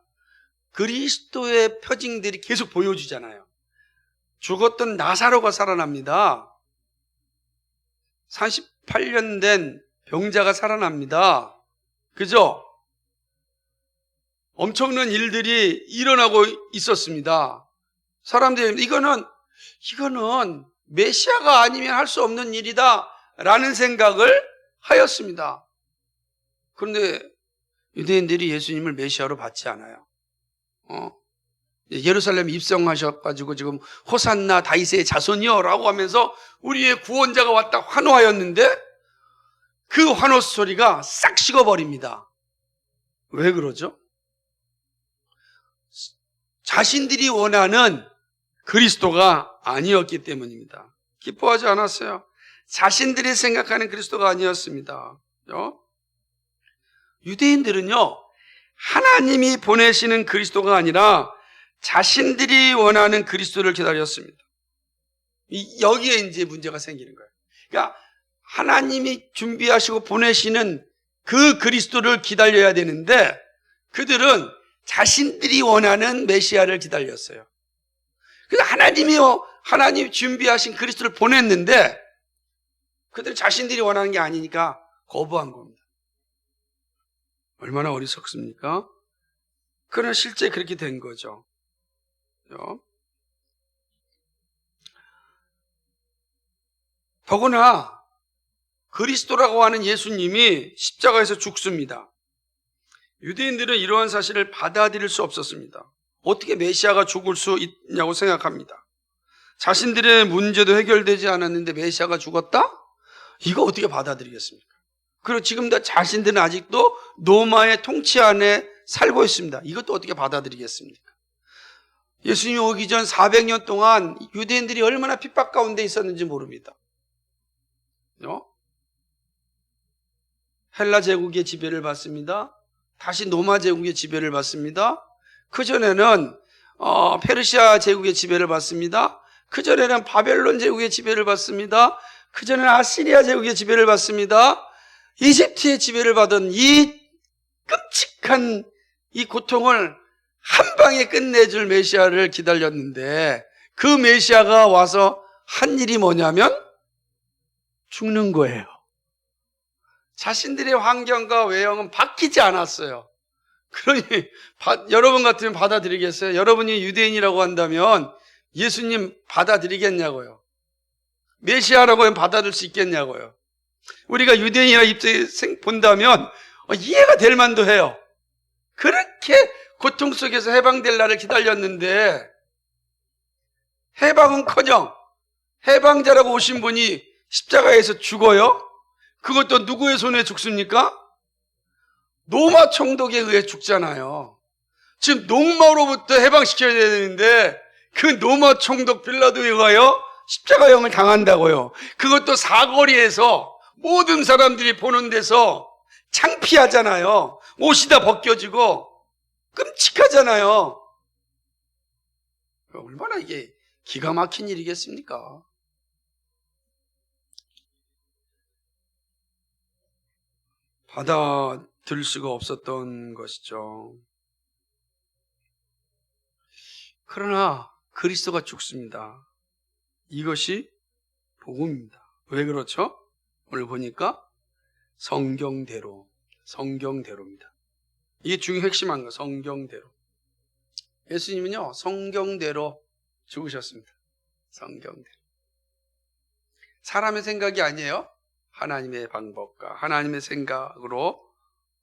그리스도의 표징들이 계속 보여주잖아요. 죽었던 나사로가 살아납니다. 48년 된 병자가 살아납니다. 그죠? 엄청난 일들이 일어나고 있었습니다. 사람들이 이거는 메시아가 아니면 할 수 없는 일이다 라는 생각을 하였습니다. 그런데 유대인들이 예수님을 메시아로 받지 않아요. 예루살렘 입성하셔가지고 지금 호산나 다윗의 자손이여 라고 하면서 우리의 구원자가 왔다 환호하였는데 그 환호 소리가 싹 식어버립니다. 왜 그러죠? 자신들이 원하는 그리스도가 아니었기 때문입니다. 기뻐하지 않았어요. 자신들이 생각하는 그리스도가 아니었습니다. 유대인들은요, 하나님이 보내시는 그리스도가 아니라 자신들이 원하는 그리스도를 기다렸습니다. 여기에 이제 문제가 생기는 거예요. 그러니까 하나님이 준비하시고 보내시는 그 그리스도를 기다려야 되는데 그들은 자신들이 원하는 메시아를 기다렸어요. 그래서 하나님이 준비하신 그리스도를 보냈는데 그들 자신들이 원하는 게 아니니까 거부한 겁니다. 얼마나 어리석습니까? 그러나 실제 그렇게 된 거죠. 더구나 그리스도라고 하는 예수님이 십자가에서 죽습니다. 유대인들은 이러한 사실을 받아들일 수 없었습니다. 어떻게 메시아가 죽을 수 있냐고 생각합니다. 자신들의 문제도 해결되지 않았는데 메시아가 죽었다? 이거 어떻게 받아들이겠습니까? 그리고 지금도 자신들은 아직도 로마의 통치 안에 살고 있습니다. 이것도 어떻게 받아들이겠습니까? 예수님이 오기 전 400년 동안 유대인들이 얼마나 핍박 가운데 있었는지 모릅니다. 헬라 제국의 지배를 받습니다. 다시 로마 제국의 지배를 받습니다. 그전에는 페르시아 제국의 지배를 받습니다. 그전에는 바벨론 제국의 지배를 받습니다. 그전에는 아시리아 제국의 지배를 받습니다. 이집트의 지배를 받은 이 끔찍한 이 고통을 한 방에 끝내줄 메시아를 기다렸는데 그 메시아가 와서 한 일이 뭐냐면 죽는 거예요. 자신들의 환경과 외형은 바뀌지 않았어요. 그러니 여러분 같으면 받아들이겠어요? 여러분이 유대인이라고 한다면 예수님 받아들이겠냐고요? 메시아라고 하면 받아들일 수 있겠냐고요? 우리가 유대인이라 입장에 본다면 이해가 될 만도 해요. 그렇게 고통 속에서 해방될 날을 기다렸는데 해방은커녕 해방자라고 오신 분이 십자가에서 죽어요? 그것도 누구의 손에 죽습니까? 로마 총독에 의해 죽잖아요. 지금 농마로부터 해방시켜야 되는데 그 로마 총독 빌라도에 의하여 십자가형을 당한다고요. 그것도 사거리에서 모든 사람들이 보는 데서 창피하잖아요. 옷이 다 벗겨지고 끔찍하잖아요. 얼마나 이게 기가 막힌 일이겠습니까? 받아들일 수가 없었던 것이죠. 그러나 그리스도가 죽습니다. 이것이 복음입니다. 왜 그렇죠? 오늘 보니까 성경대로입니다. 이게 중요한 핵심한 거, 성경대로. 예수님은요, 성경대로 죽으셨습니다. 성경대로. 사람의 생각이 아니에요. 하나님의 방법과 하나님의 생각으로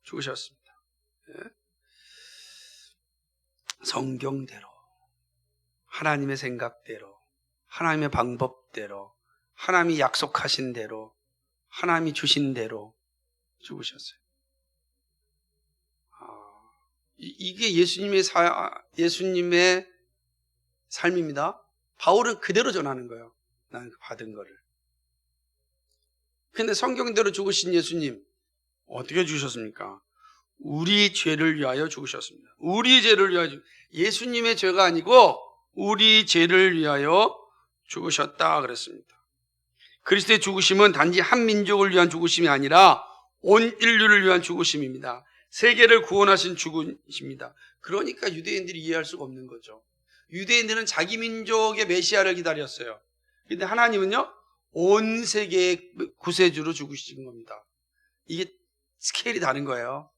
죽으셨습니다. 성경대로, 하나님의 생각대로, 하나님의 방법대로, 하나님이 약속하신 대로, 하나님이 주신 대로 죽으셨어요. 이게 예수님의 삶입니다. 바울은 그대로 전하는 거예요. 나는 받은 거를. 근데 성경대로 죽으신 예수님 어떻게 죽으셨습니까? 우리 죄를 위하여 죽으셨습니다. 우리 죄를 위하여 예수님의 죄가 아니고 우리 죄를 위하여 죽으셨다 그랬습니다. 그리스도의 죽으심은 단지 한 민족을 위한 죽으심이 아니라 온 인류를 위한 죽으심입니다. 세계를 구원하신 죽으심입니다. 그러니까 유대인들이 이해할 수가 없는 거죠. 유대인들은 자기 민족의 메시아를 기다렸어요. 근데 하나님은요, 온 세계의 구세주로 죽으신 겁니다. 이게 스케일이 다른 거예요.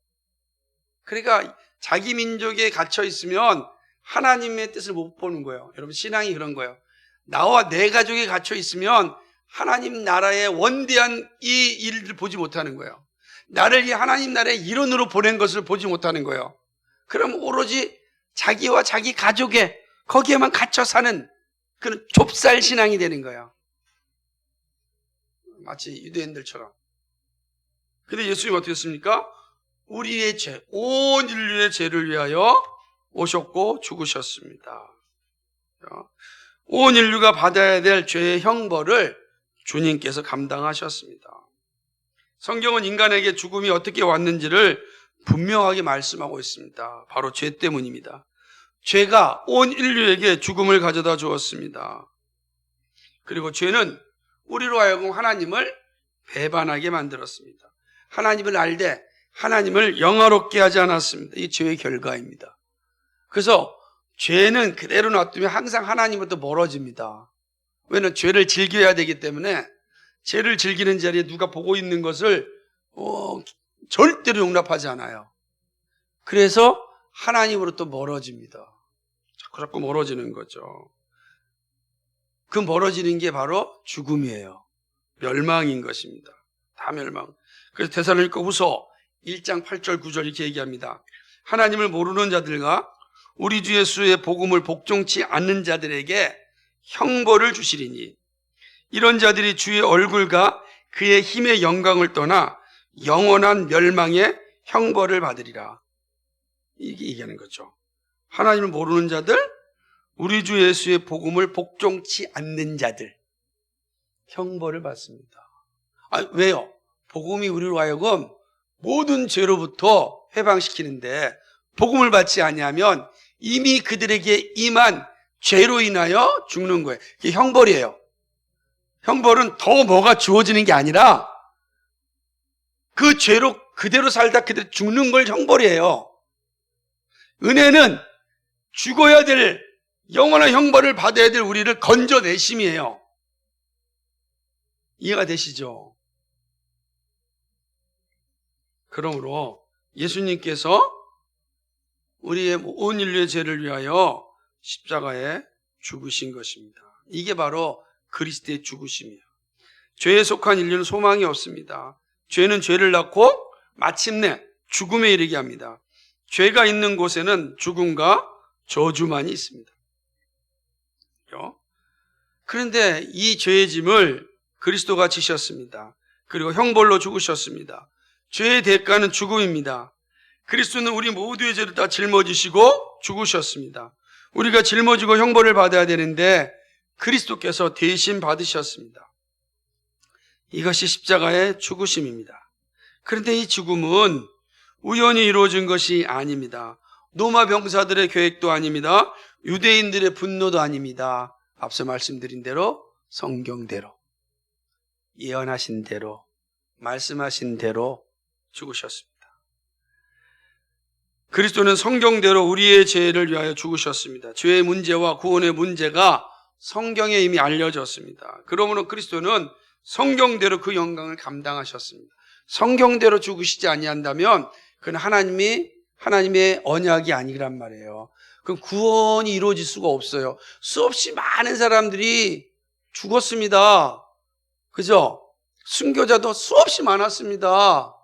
그러니까 자기 민족에 갇혀 있으면 하나님의 뜻을 못 보는 거예요. 여러분, 신앙이 그런 거예요. 나와 내 가족에 갇혀 있으면 하나님 나라의 원대한 이 일을 보지 못하는 거예요. 나를 이 하나님 나라의 일원으로 보낸 것을 보지 못하는 거예요. 그럼 오로지 자기와 자기 가족에 거기에만 갇혀 사는 그런 좁쌀 신앙이 되는 거예요. 마치 유대인들처럼. 근데 예수님 어떻게 했습니까? 우리의 죄, 온 인류의 죄를 위하여 오셨고 죽으셨습니다. 온 인류가 받아야 될 죄의 형벌을 주님께서 감당하셨습니다. 성경은 인간에게 죽음이 어떻게 왔는지를 분명하게 말씀하고 있습니다. 바로 죄 때문입니다. 죄가 온 인류에게 죽음을 가져다 주었습니다. 그리고 죄는 우리로 하여금 하나님을 배반하게 만들었습니다. 하나님을 알되 하나님을 영화롭게 하지 않았습니다. 이게 죄의 결과입니다. 그래서 죄는 그대로 놔두면 항상 하나님부터 멀어집니다. 왜냐하면 죄를 즐겨야 되기 때문에 죄를 즐기는 자리에 누가 보고 있는 것을 절대로 용납하지 않아요. 그래서 하나님으로부터 멀어집니다. 자꾸 멀어지는 거죠. 그 멀어지는 게 바로 죽음이에요. 멸망인 것입니다. 다 멸망. 그래서 데살로니가 후서 1장 8절 9절 이렇게 얘기합니다. 하나님을 모르는 자들과 우리 주 예수의 복음을 복종치 않는 자들에게 형벌을 주시리니 이런 자들이 주의 얼굴과 그의 힘의 영광을 떠나 영원한 멸망의 형벌을 받으리라. 이게 얘기하는 거죠. 하나님을 모르는 자들, 우리 주 예수의 복음을 복종치 않는 자들 형벌을 받습니다. 왜요? 복음이 우리로 하여금 모든 죄로부터 해방시키는데 복음을 받지 아니하면 이미 그들에게 임한 죄로 인하여 죽는 거예요. 이게 형벌이에요. 형벌은 더 뭐가 주어지는 게 아니라 그 죄로 그대로 살다 그대로 죽는 걸 형벌이에요. 은혜는 죽어야 될 영원한 형벌을 받아야 될 우리를 건져내심이에요. 이해가 되시죠? 그러므로 예수님께서 우리의 온 인류의 죄를 위하여 십자가에 죽으신 것입니다. 이게 바로 그리스도의 죽으심이에요. 죄에 속한 인류는 소망이 없습니다. 죄는 죄를 낳고 마침내 죽음에 이르게 합니다. 죄가 있는 곳에는 죽음과 저주만이 있습니다. 그런데 이 죄의 짐을 그리스도가 지셨습니다. 그리고 형벌로 죽으셨습니다. 죄의 대가는 죽음입니다. 그리스도는 우리 모두의 죄를 다 짊어지시고 죽으셨습니다. 우리가 짊어지고 형벌을 받아야 되는데 그리스도께서 대신 받으셨습니다. 이것이 십자가의 죽으심입니다. 그런데 이 죽음은 우연히 이루어진 것이 아닙니다. 로마 병사들의 계획도 아닙니다. 유대인들의 분노도 아닙니다. 앞서 말씀드린 대로 성경대로, 예언하신 대로, 말씀하신 대로 죽으셨습니다. 그리스도는 성경대로 우리의 죄를 위하여 죽으셨습니다. 죄의 문제와 구원의 문제가 성경에 이미 알려졌습니다. 그러므로 그리스도는 성경대로 그 영광을 감당하셨습니다. 성경대로 죽으시지 아니한다면 그건 하나님의 언약이 아니란 말이에요. 그럼 구원이 이루어질 수가 없어요. 수없이 많은 사람들이 죽었습니다. 그죠? 순교자도 수없이 많았습니다.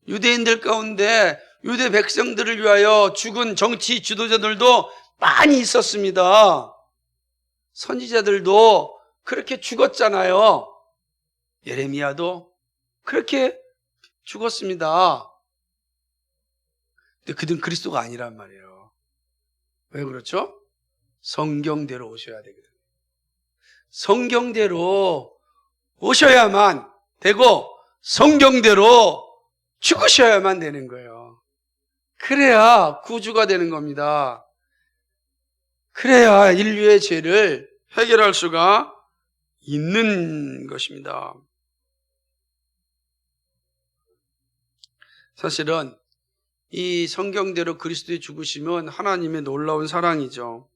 유대인들 가운데 유대 백성들을 위하여 죽은 정치 지도자들도 많이 있었습니다. 선지자들도 그렇게 죽었잖아요. 예레미야도 그렇게 죽었습니다. 근데 그들은 그리스도가 아니란 말이에요. 왜 그렇죠? 성경대로 오셔야 되거든요. 성경대로 오셔야만 되고 성경대로 죽으셔야만 되는 거예요. 그래야 구주가 되는 겁니다. 그래야 인류의 죄를 해결할 수가 있는 것입니다. 사실은 이 성경대로 그리스도의 죽으심은 하나님의 놀라운 사랑이죠.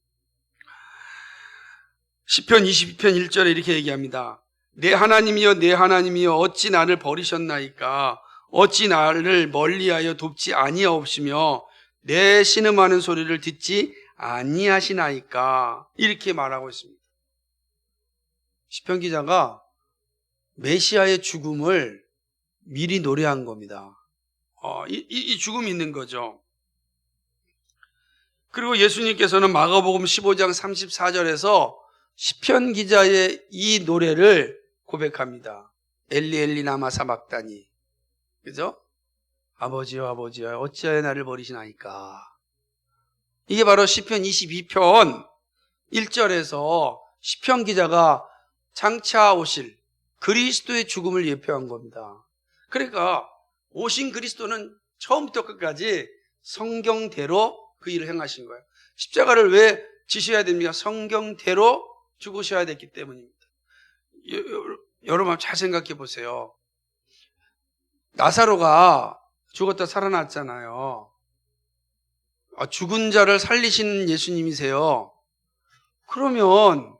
시편 22편 1절에 이렇게 얘기합니다. 내 하나님이여 내 하나님이여 어찌 나를 버리셨나이까 어찌 나를 멀리하여 돕지 아니하옵시며 내 신음하는 소리를 듣지 아니하시나이까 이렇게 말하고 있습니다. 시편 기자가 메시아의 죽음을 미리 노래한 겁니다. 이 죽음이 있는 거죠. 그리고 예수님께서는 마가복음 15장 34절에서 시편 기자의 이 노래를 고백합니다. 엘리 엘리 라마 사박다니. 그죠? 아버지여 아버지여 어찌하여 나를 버리시나이까. 이게 바로 시편 22편 1절에서 시편 기자가 장차 오실 그리스도의 죽음을 예표한 겁니다. 그러니까 오신 그리스도는 처음부터 끝까지 성경대로 그 일을 행하신 거예요. 십자가를 왜 지셔야 됩니까? 성경대로 죽으셔야 됐기 때문입니다. 여러분 잘 생각해 보세요. 나사로가 죽었다 살아났잖아요. 죽은 자를 살리신 예수님이세요. 그러면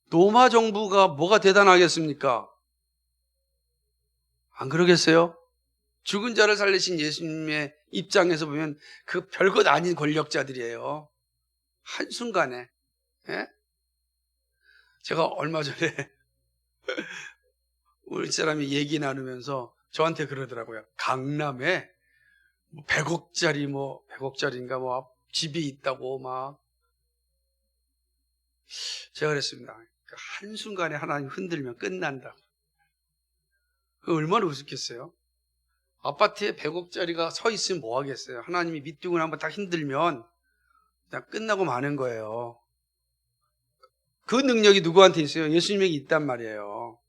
로마 정부가 뭐가 대단하겠습니까? 안 그러겠어요? 죽은 자를 살리신 예수님의 입장에서 보면 그 별것 아닌 권력자들이에요. 한순간에. 예? 제가 얼마 전에 우리 사람이 얘기 나누면서 저한테 그러더라고요. 강남에 100억짜리인가 집이 있다고 막. 제가 그랬습니다. 한순간에 하나님 흔들면 끝난다. 그 얼마나 우습겠어요? 아파트에 100억짜리가 서 있으면 뭐 하겠어요? 하나님이 밑둥을 한번 딱 흔들면 그냥 끝나고 마는 거예요. 그 능력이 누구한테 있어요? 예수님에게 있단 말이에요.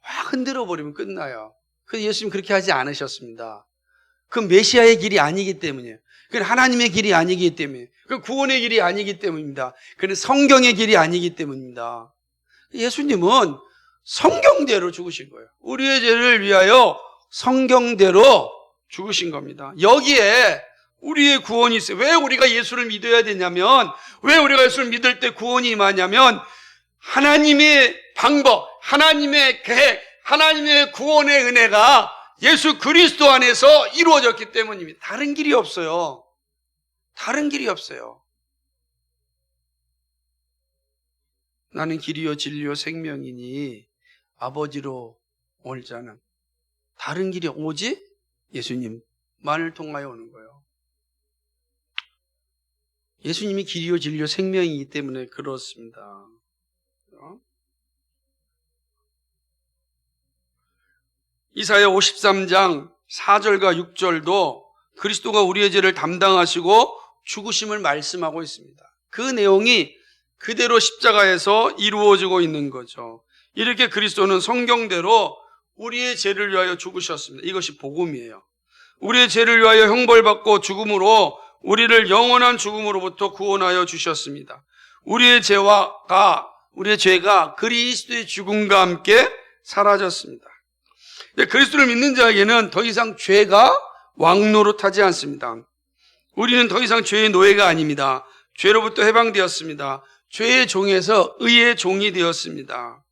확 흔들어 버리면 끝나요. 그런데 예수님 그렇게 하지 않으셨습니다. 그건 메시아의 길이 아니기 때문이에요. 그건 하나님의 길이 아니기 때문이에요. 그건 구원의 길이 아니기 때문입니다. 그건 성경의 길이 아니기 때문입니다. 예수님은 성경대로 죽으신 거예요. 우리의 죄를 위하여 성경대로 죽으신 겁니다. 여기에 우리의 구원이 있어요. 왜 우리가 예수를 믿어야 되냐면, 왜 우리가 예수를 믿을 때 구원이 임하냐면, 하나님의 방법, 하나님의 계획, 하나님의 구원의 은혜가 예수 그리스도 안에서 이루어졌기 때문입니다. 다른 길이 없어요. 다른 길이 없어요. 나는 길이요 진리요 생명이니 아버지로 올 자는, 다른 길이 오직 예수님만을 통하여 오는 거예요. 예수님이 길이요 진리요 생명이기 때문에 그렇습니다. 이사야 53장 4절과 6절도 그리스도가 우리의 죄를 담당하시고 죽으심을 말씀하고 있습니다. 그 내용이 그대로 십자가에서 이루어지고 있는 거죠. 이렇게 그리스도는 성경대로 우리의 죄를 위하여 죽으셨습니다. 이것이 복음이에요. 우리의 죄를 위하여 형벌받고 죽음으로 우리를 영원한 죽음으로부터 구원하여 주셨습니다. 우리의 죄가 그리스도의 죽음과 함께 사라졌습니다. 그리스도를 믿는 자에게는 더 이상 죄가 왕노릇하지 않습니다. 우리는 더 이상 죄의 노예가 아닙니다. 죄로부터 해방되었습니다. 죄의 종에서 의의 종이 되었습니다.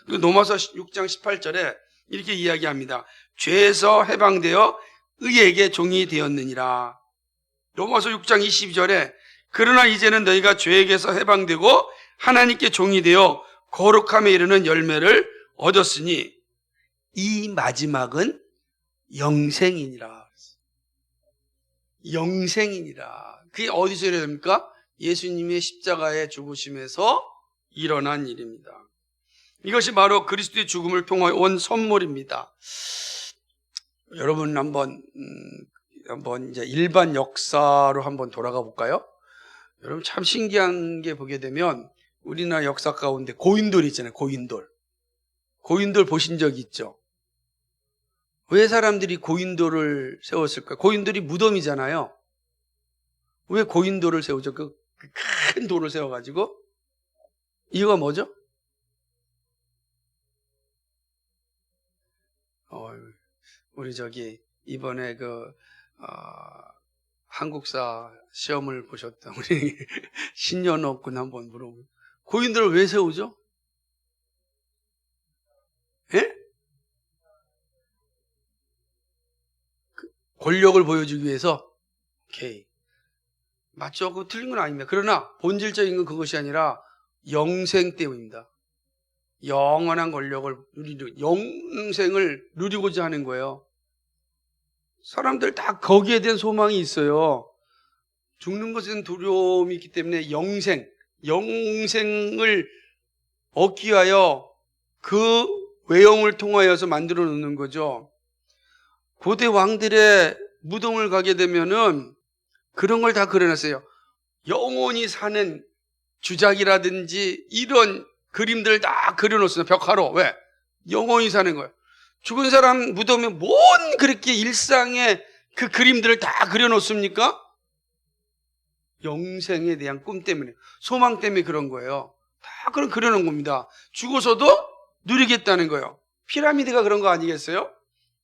로마서 6장 18절에 이렇게 이야기합니다. 죄에서 해방되어 의에게 종이 되었느니라. 로마서 6장 22절에 그러나 이제는 너희가 죄에게서 해방되고 하나님께 종이 되어 거룩함에 이르는 열매를 얻었으니 이 마지막은 영생이니라. 영생이니라. 그게 어디서 일어나야 됩니까? 예수님의 십자가의 죽으심에서 일어난 일입니다. 이것이 바로 그리스도의 죽음을 통하여 온 선물입니다. 여러분 한번 이제 일반 역사로 한번 돌아가 볼까요? 여러분 참 신기한 게 보게 되면 우리나라 역사 가운데 고인돌 있잖아요. 고인돌 보신 적 있죠? 왜 사람들이 고인돌을 세웠을까요? 고인돌이 무덤이잖아요. 왜 고인돌을 세우죠? 그 큰 돌을 세워가지고. 이유가 뭐죠? 우리 이번에 한국사 시험을 보셨던 우리 신년옥 군 한번 물어보면 고인돌을 왜 세우죠? 예? 권력을 보여주기 위해서. 오케이. 맞죠? 그거 틀린 건 아닙니다. 그러나 본질적인 건 그것이 아니라 영생 때문입니다. 영원한 권력을 영생을 누리고자 하는 거예요. 사람들 다 거기에 대한 소망이 있어요. 죽는 것은 두려움이 있기 때문에 영생을 얻기 위하여 그 외형을 통하여서 만들어 놓는 거죠. 고대 왕들의 무덤을 가게 되면은 그런 걸 다 그려놨어요. 영원히 사는 주작이라든지 이런 그림들 다 그려놓습니다. 벽화로. 왜? 영원히 사는 거예요. 죽은 사람 무덤에 뭔 그렇게 일상의 그 그림들을 다 그려놓습니까? 영생에 대한 꿈 때문에, 소망 때문에 그런 거예요. 다 그런 그려놓은 겁니다. 죽어서도 누리겠다는 거예요. 피라미드가 그런 거 아니겠어요?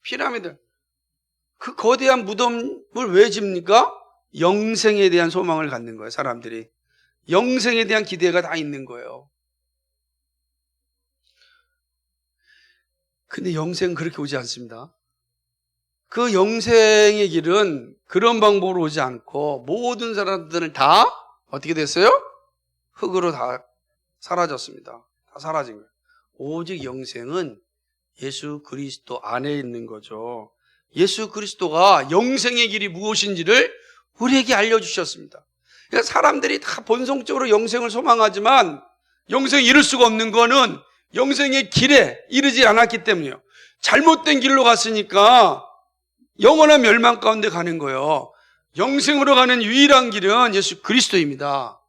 피라미드. 그 거대한 무덤을 왜 집니까? 영생에 대한 소망을 갖는 거예요, 사람들이. 영생에 대한 기대가 다 있는 거예요. 근데 영생은 그렇게 오지 않습니다. 그 영생의 길은 그런 방법으로 오지 않고 모든 사람들은 다 어떻게 됐어요? 흙으로 다 사라졌습니다. 다 사라진 거예요. 오직 영생은 예수 그리스도 안에 있는 거죠. 예수 그리스도가 영생의 길이 무엇인지를 우리에게 알려주셨습니다. 그러니까 사람들이 다 본성적으로 영생을 소망하지만 영생에 이룰 수가 없는 거는 영생의 길에 이르지 않았기 때문이에요. 잘못된 길로 갔으니까 영원한 멸망 가운데 가는 거예요. 영생으로 가는 유일한 길은 예수 그리스도입니다.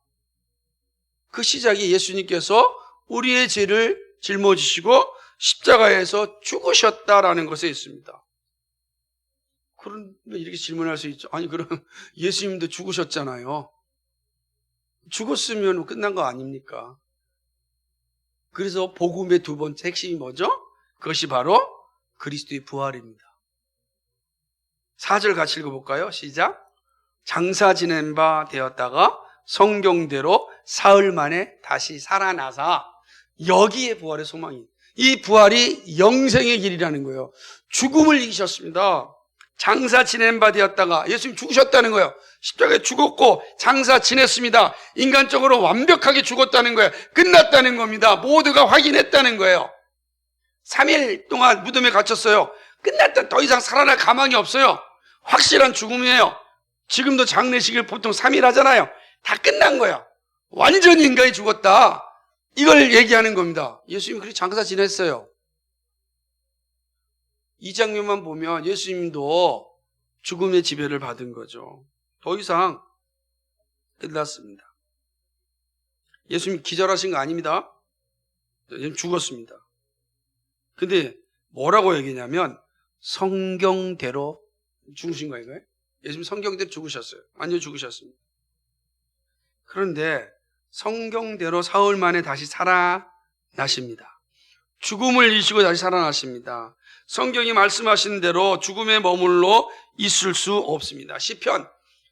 그 시작이 예수님께서 우리의 죄를 짊어지시고 십자가에서 죽으셨다라는 것에 있습니다. 그런데 이렇게 질문할 수 있죠. 아니 그럼 예수님도 죽으셨잖아요. 죽었으면 끝난 거 아닙니까? 그래서 복음의 두 번째 핵심이 뭐죠? 그것이 바로 그리스도의 부활입니다. 4절 같이 읽어볼까요? 시작. 장사 지낸 바 되었다가 성경대로 사흘 만에 다시 살아나사 여기에 부활의 소망이, 이 부활이 영생의 길이라는 거예요. 죽음을 이기셨습니다. 장사 지낸 바 되었다가 예수님 죽으셨다는 거예요. 십자가에 죽었고 장사 지냈습니다. 인간적으로 완벽하게 죽었다는 거예요. 끝났다는 겁니다. 모두가 확인했다는 거예요. 3일 동안 무덤에 갇혔어요. 끝났다. 더 이상 살아날 가망이 없어요. 확실한 죽음이에요. 지금도 장례식을 보통 3일 하잖아요. 다 끝난 거예요. 완전히 인간이 죽었다. 이걸 얘기하는 겁니다. 예수님이 그렇게 장사 지냈어요. 이 장면만 보면 예수님도 죽음의 지배를 받은 거죠. 더 이상 끝났습니다. 예수님 기절하신 거 아닙니다. 예수님 죽었습니다. 근데 뭐라고 얘기냐면 성경대로 죽으신 거예요. 예수님 성경대로 죽으셨어요. 완전히 죽으셨습니다. 그런데 성경대로 사흘 만에 다시 살아나십니다. 죽음을 이기시고 다시 살아나십니다. 성경이 말씀하신 대로 죽음에 머물러 있을 수 없습니다. 시편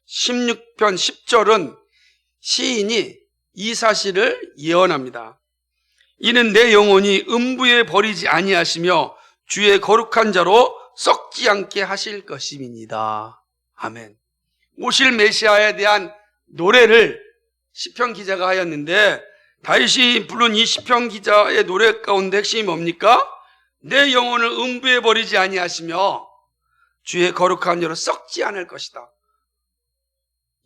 16편 10절은 시인이 이 사실을 예언합니다. 이는 내 영혼이 음부에 버리지 아니하시며 주의 거룩한 자로 썩지 않게 하실 것임이니이다. 아멘. 오실 메시아에 대한 노래를 시편 기자가 하였는데, 다윗이 부른 이 시편 기자의 노래 가운데 핵심이 뭡니까? 내 영혼을 음부에 버리지 아니하시며 주의 거룩한 자로 썩지 않을 것이다.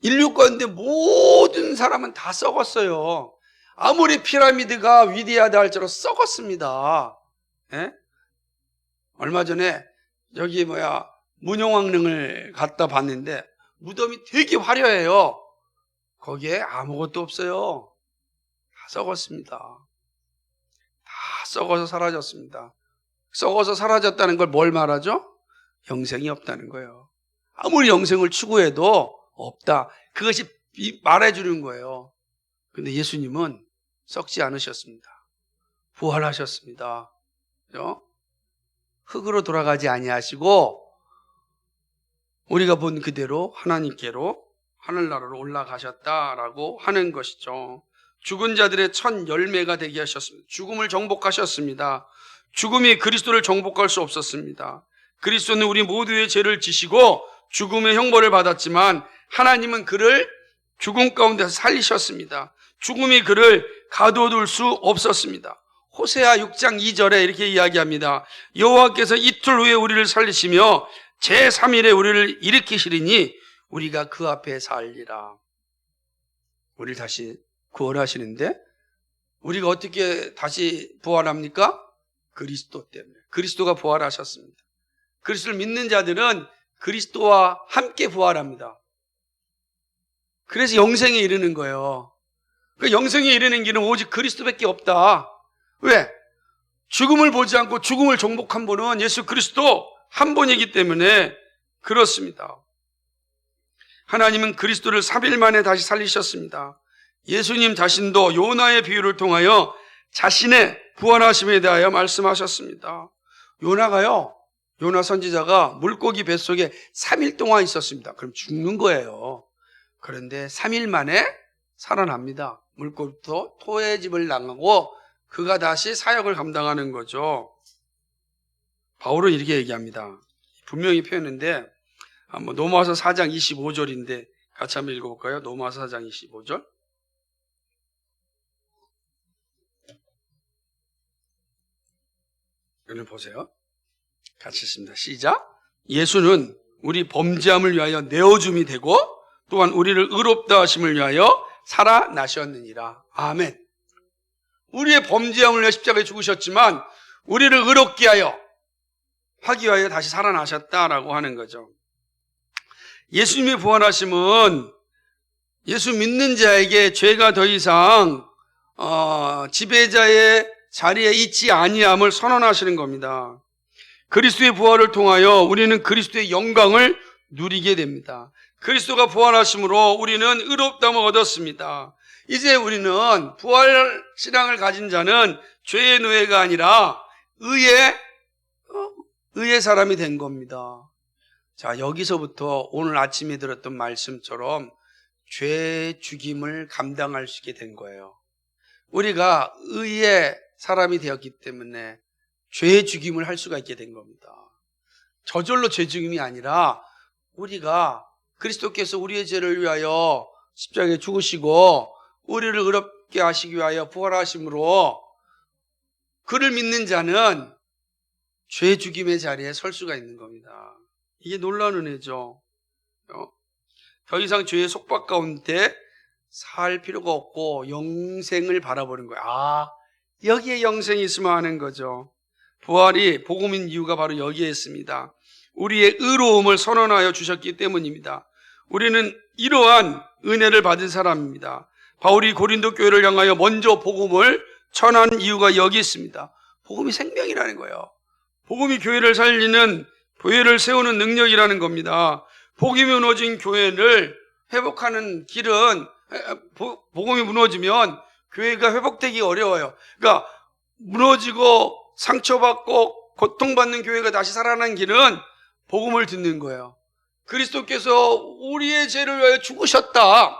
인류 가운데 모든 사람은 다 썩었어요. 아무리 피라미드가 위대하다 할지라도 썩었습니다. 예? 얼마 전에 여기 문용왕릉을 갔다 봤는데 무덤이 되게 화려해요. 거기에 아무것도 없어요. 다 썩었습니다. 다 썩어서 사라졌습니다. 썩어서 사라졌다는 걸 뭘 말하죠? 영생이 없다는 거예요. 아무리 영생을 추구해도 없다. 그것이 말해주는 거예요. 근데 예수님은 썩지 않으셨습니다. 부활하셨습니다. 그죠? 흙으로 돌아가지 아니하시고 우리가 본 그대로 하나님께로 하늘나라로 올라가셨다라고 하는 것이죠. 죽은 자들의 첫 열매가 되게 하셨습니다. 죽음을 정복하셨습니다. 죽음이 그리스도를 정복할 수 없었습니다. 그리스도는 우리 모두의 죄를 지시고 죽음의 형벌을 받았지만 하나님은 그를 죽음 가운데서 살리셨습니다. 죽음이 그를 가둬둘 수 없었습니다. 호세아 6장 2절에 이렇게 이야기합니다. 여호와께서 이틀 후에 우리를 살리시며 제3일에 우리를 일으키시리니 우리가 그 앞에 살리라. 우리를 다시 구원하시는데 우리가 어떻게 다시 부활합니까? 그리스도 때문에. 그리스도가 부활하셨습니다. 그리스도를 믿는 자들은 그리스도와 함께 부활합니다. 그래서 영생에 이르는 거예요. 그 영생에 이르는 길은 오직 그리스도밖에 없다. 왜? 죽음을 보지 않고 죽음을 정복한 분은 예수 그리스도 한 분이기 때문에 그렇습니다. 하나님은 그리스도를 3일 만에 다시 살리셨습니다. 예수님 자신도 요나의 비유를 통하여 자신의 부활하심에 대하여 말씀하셨습니다. 요나 선지자가 물고기 뱃속에 3일 동안 있었습니다. 그럼 죽는 거예요. 그런데 3일 만에 살아납니다. 물고기도 토의 집을 나가고 그가 다시 사역을 감당하는 거죠. 바울은 이렇게 얘기합니다. 분명히 표현했는데 로마서 4장 25절인데 같이 한번 읽어볼까요? 로마서 4장 25절. 여러분 보세요. 같이 읽습니다. 시작. 예수는 우리 범죄함을 위하여 내어줌이 되고 또한 우리를 의롭다 하심을 위하여 살아나셨느니라. 아멘. 우리의 범죄함을 위하여 십자가에 죽으셨지만 우리를 의롭게 하여 하기 위하여 다시 살아나셨다라고 하는 거죠. 예수님의 부활하심은 예수 믿는 자에게 죄가 더 이상 지배자의 자리에 있지 아니함을 선언하시는 겁니다. 그리스도의 부활을 통하여 우리는 그리스도의 영광을 누리게 됩니다. 그리스도가 부활하심으로 우리는 의롭다함을 얻었습니다. 이제 우리는 부활 신앙을 가진 자는 죄의 노예가 아니라 의의 사람이 된 겁니다. 자, 여기서부터 오늘 아침에 들었던 말씀처럼 죄 죽임을 감당할 수 있게 된 거예요. 우리가 의의 사람이 되었기 때문에 죄 죽임을 할 수가 있게 된 겁니다. 저절로 죄 죽임이 아니라 우리가 그리스도께서 우리의 죄를 위하여 십자가에 죽으시고 우리를 의롭게 하시기 위하여 부활하심으로 그를 믿는 자는 죄 죽임의 자리에 설 수가 있는 겁니다. 이게 놀라운 은혜죠. 더 이상 죄의 속박 가운데 살 필요가 없고 영생을 바라보는 거예요. 아, 여기에 영생이 있으면 하는 거죠. 부활이 복음인 이유가 바로 여기에 있습니다. 우리의 의로움을 선언하여 주셨기 때문입니다. 우리는 이러한 은혜를 받은 사람입니다. 바울이 고린도 교회를 향하여 먼저 복음을 전한 이유가 여기 있습니다. 복음이 생명이라는 거예요. 복음이 교회를 살리는, 교회를 세우는 능력이라는 겁니다. 복음이 무너진 교회를 회복하는 길은, 복음이 무너지면 교회가 회복되기 어려워요. 그러니까 무너지고 상처받고 고통받는 교회가 다시 살아나는 길은 복음을 듣는 거예요. 그리스도께서 우리의 죄를 위하여 죽으셨다.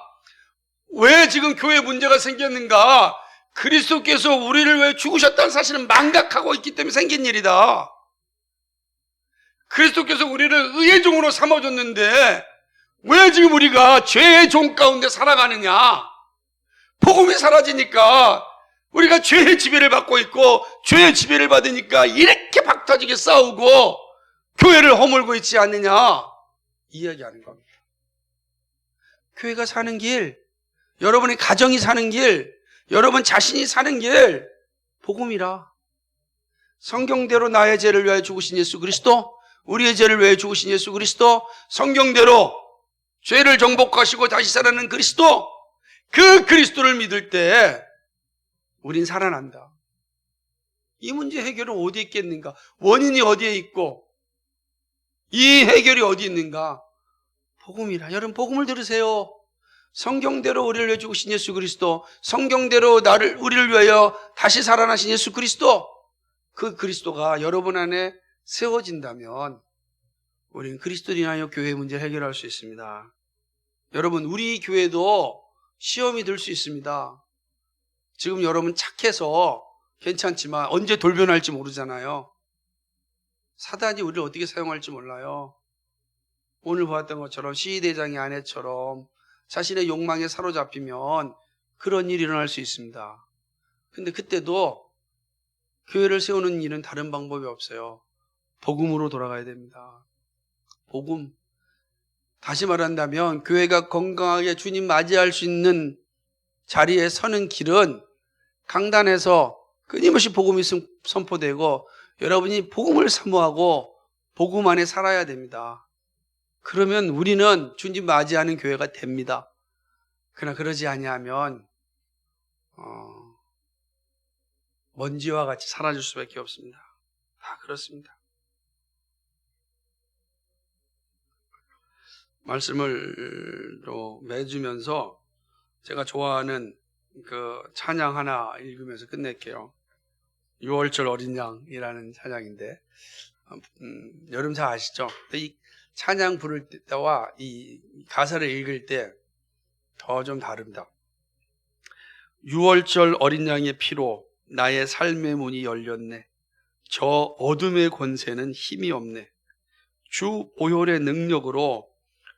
왜 지금 교회에 문제가 생겼는가? 그리스도께서 우리를 위해 죽으셨다는 사실은 망각하고 있기 때문에 생긴 일이다. 그리스도께서 우리를 의의 종으로 삼아줬는데 왜 지금 우리가 죄의 종 가운데 살아가느냐? 복음이 사라지니까 우리가 죄의 지배를 받고 있고 죄의 지배를 받으니까 이렇게 박터지게 싸우고 교회를 허물고 있지 않느냐? 이야기하는 겁니다. 교회가 사는 길, 여러분의 가정이 사는 길, 여러분 자신이 사는 길, 복음이라. 성경대로 나의 죄를 위하여 죽으신 예수 그리스도, 우리의 죄를 위하여 죽으신 예수 그리스도, 성경대로 죄를 정복하시고 다시 살아나는 그리스도, 그 그리스도를 믿을 때 우린 살아난다. 이 문제 해결은 어디에 있겠는가? 원인이 어디에 있고 이 해결이 어디 있는가? 복음이라. 여러분 복음을 들으세요. 성경대로 우리를 위해 죽으신 예수 그리스도, 성경대로 우리를 위하여 다시 살아나신 예수 그리스도, 그 그리스도가 여러분 안에 세워진다면 우리는 그리스도를 인하여 교회의 문제를 해결할 수 있습니다. 여러분, 우리 교회도 시험이 들 수 있습니다. 지금 여러분 착해서 괜찮지만 언제 돌변할지 모르잖아요. 사단이 우리를 어떻게 사용할지 몰라요. 오늘 보았던 것처럼 시위대장의 아내처럼 자신의 욕망에 사로잡히면 그런 일이 일어날 수 있습니다. 근데 그때도 교회를 세우는 일은 다른 방법이 없어요. 복음으로 돌아가야 됩니다. 복음. 다시 말한다면 교회가 건강하게 주님 맞이할 수 있는 자리에 서는 길은 강단에서 끊임없이 복음이 선포되고 여러분이 복음을 사모하고 복음 안에 살아야 됩니다. 그러면 우리는 주님 맞이하는 교회가 됩니다. 그러나 그러지 아니하면 먼지와 같이 사라질 수밖에 없습니다. 다 그렇습니다. 말씀을 맺으면서 제가 좋아하는 그 찬양 하나 읽으면서 끝낼게요. 6월절 어린 양이라는 찬양인데 여러분 잘 아시죠? 이 찬양 부를 때와 이 가사를 읽을 때 더 좀 다릅니다. 6월절 어린 양의 피로 나의 삶의 문이 열렸네. 저 어둠의 권세는 힘이 없네. 주 보혈의 능력으로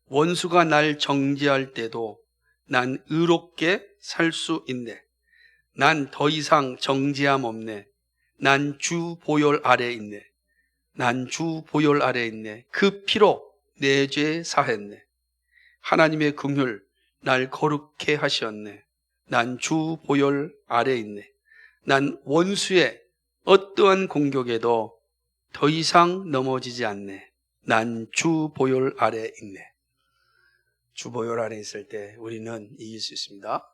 원수가 날 정죄할 때도 난 의롭게 살 수 있네. 난 더 이상 정죄함 없네. 난 주 보혈 아래 있네. 난 주 보혈 아래 있네. 그 피로 내 죄 사했네. 하나님의 긍휼 날 거룩해 하셨네. 난 주 보혈 아래 있네. 난 원수의 어떠한 공격에도 더 이상 넘어지지 않네. 난 주 보혈 아래 있네. 주 보혈 아래 있을 때 우리는 이길 수 있습니다.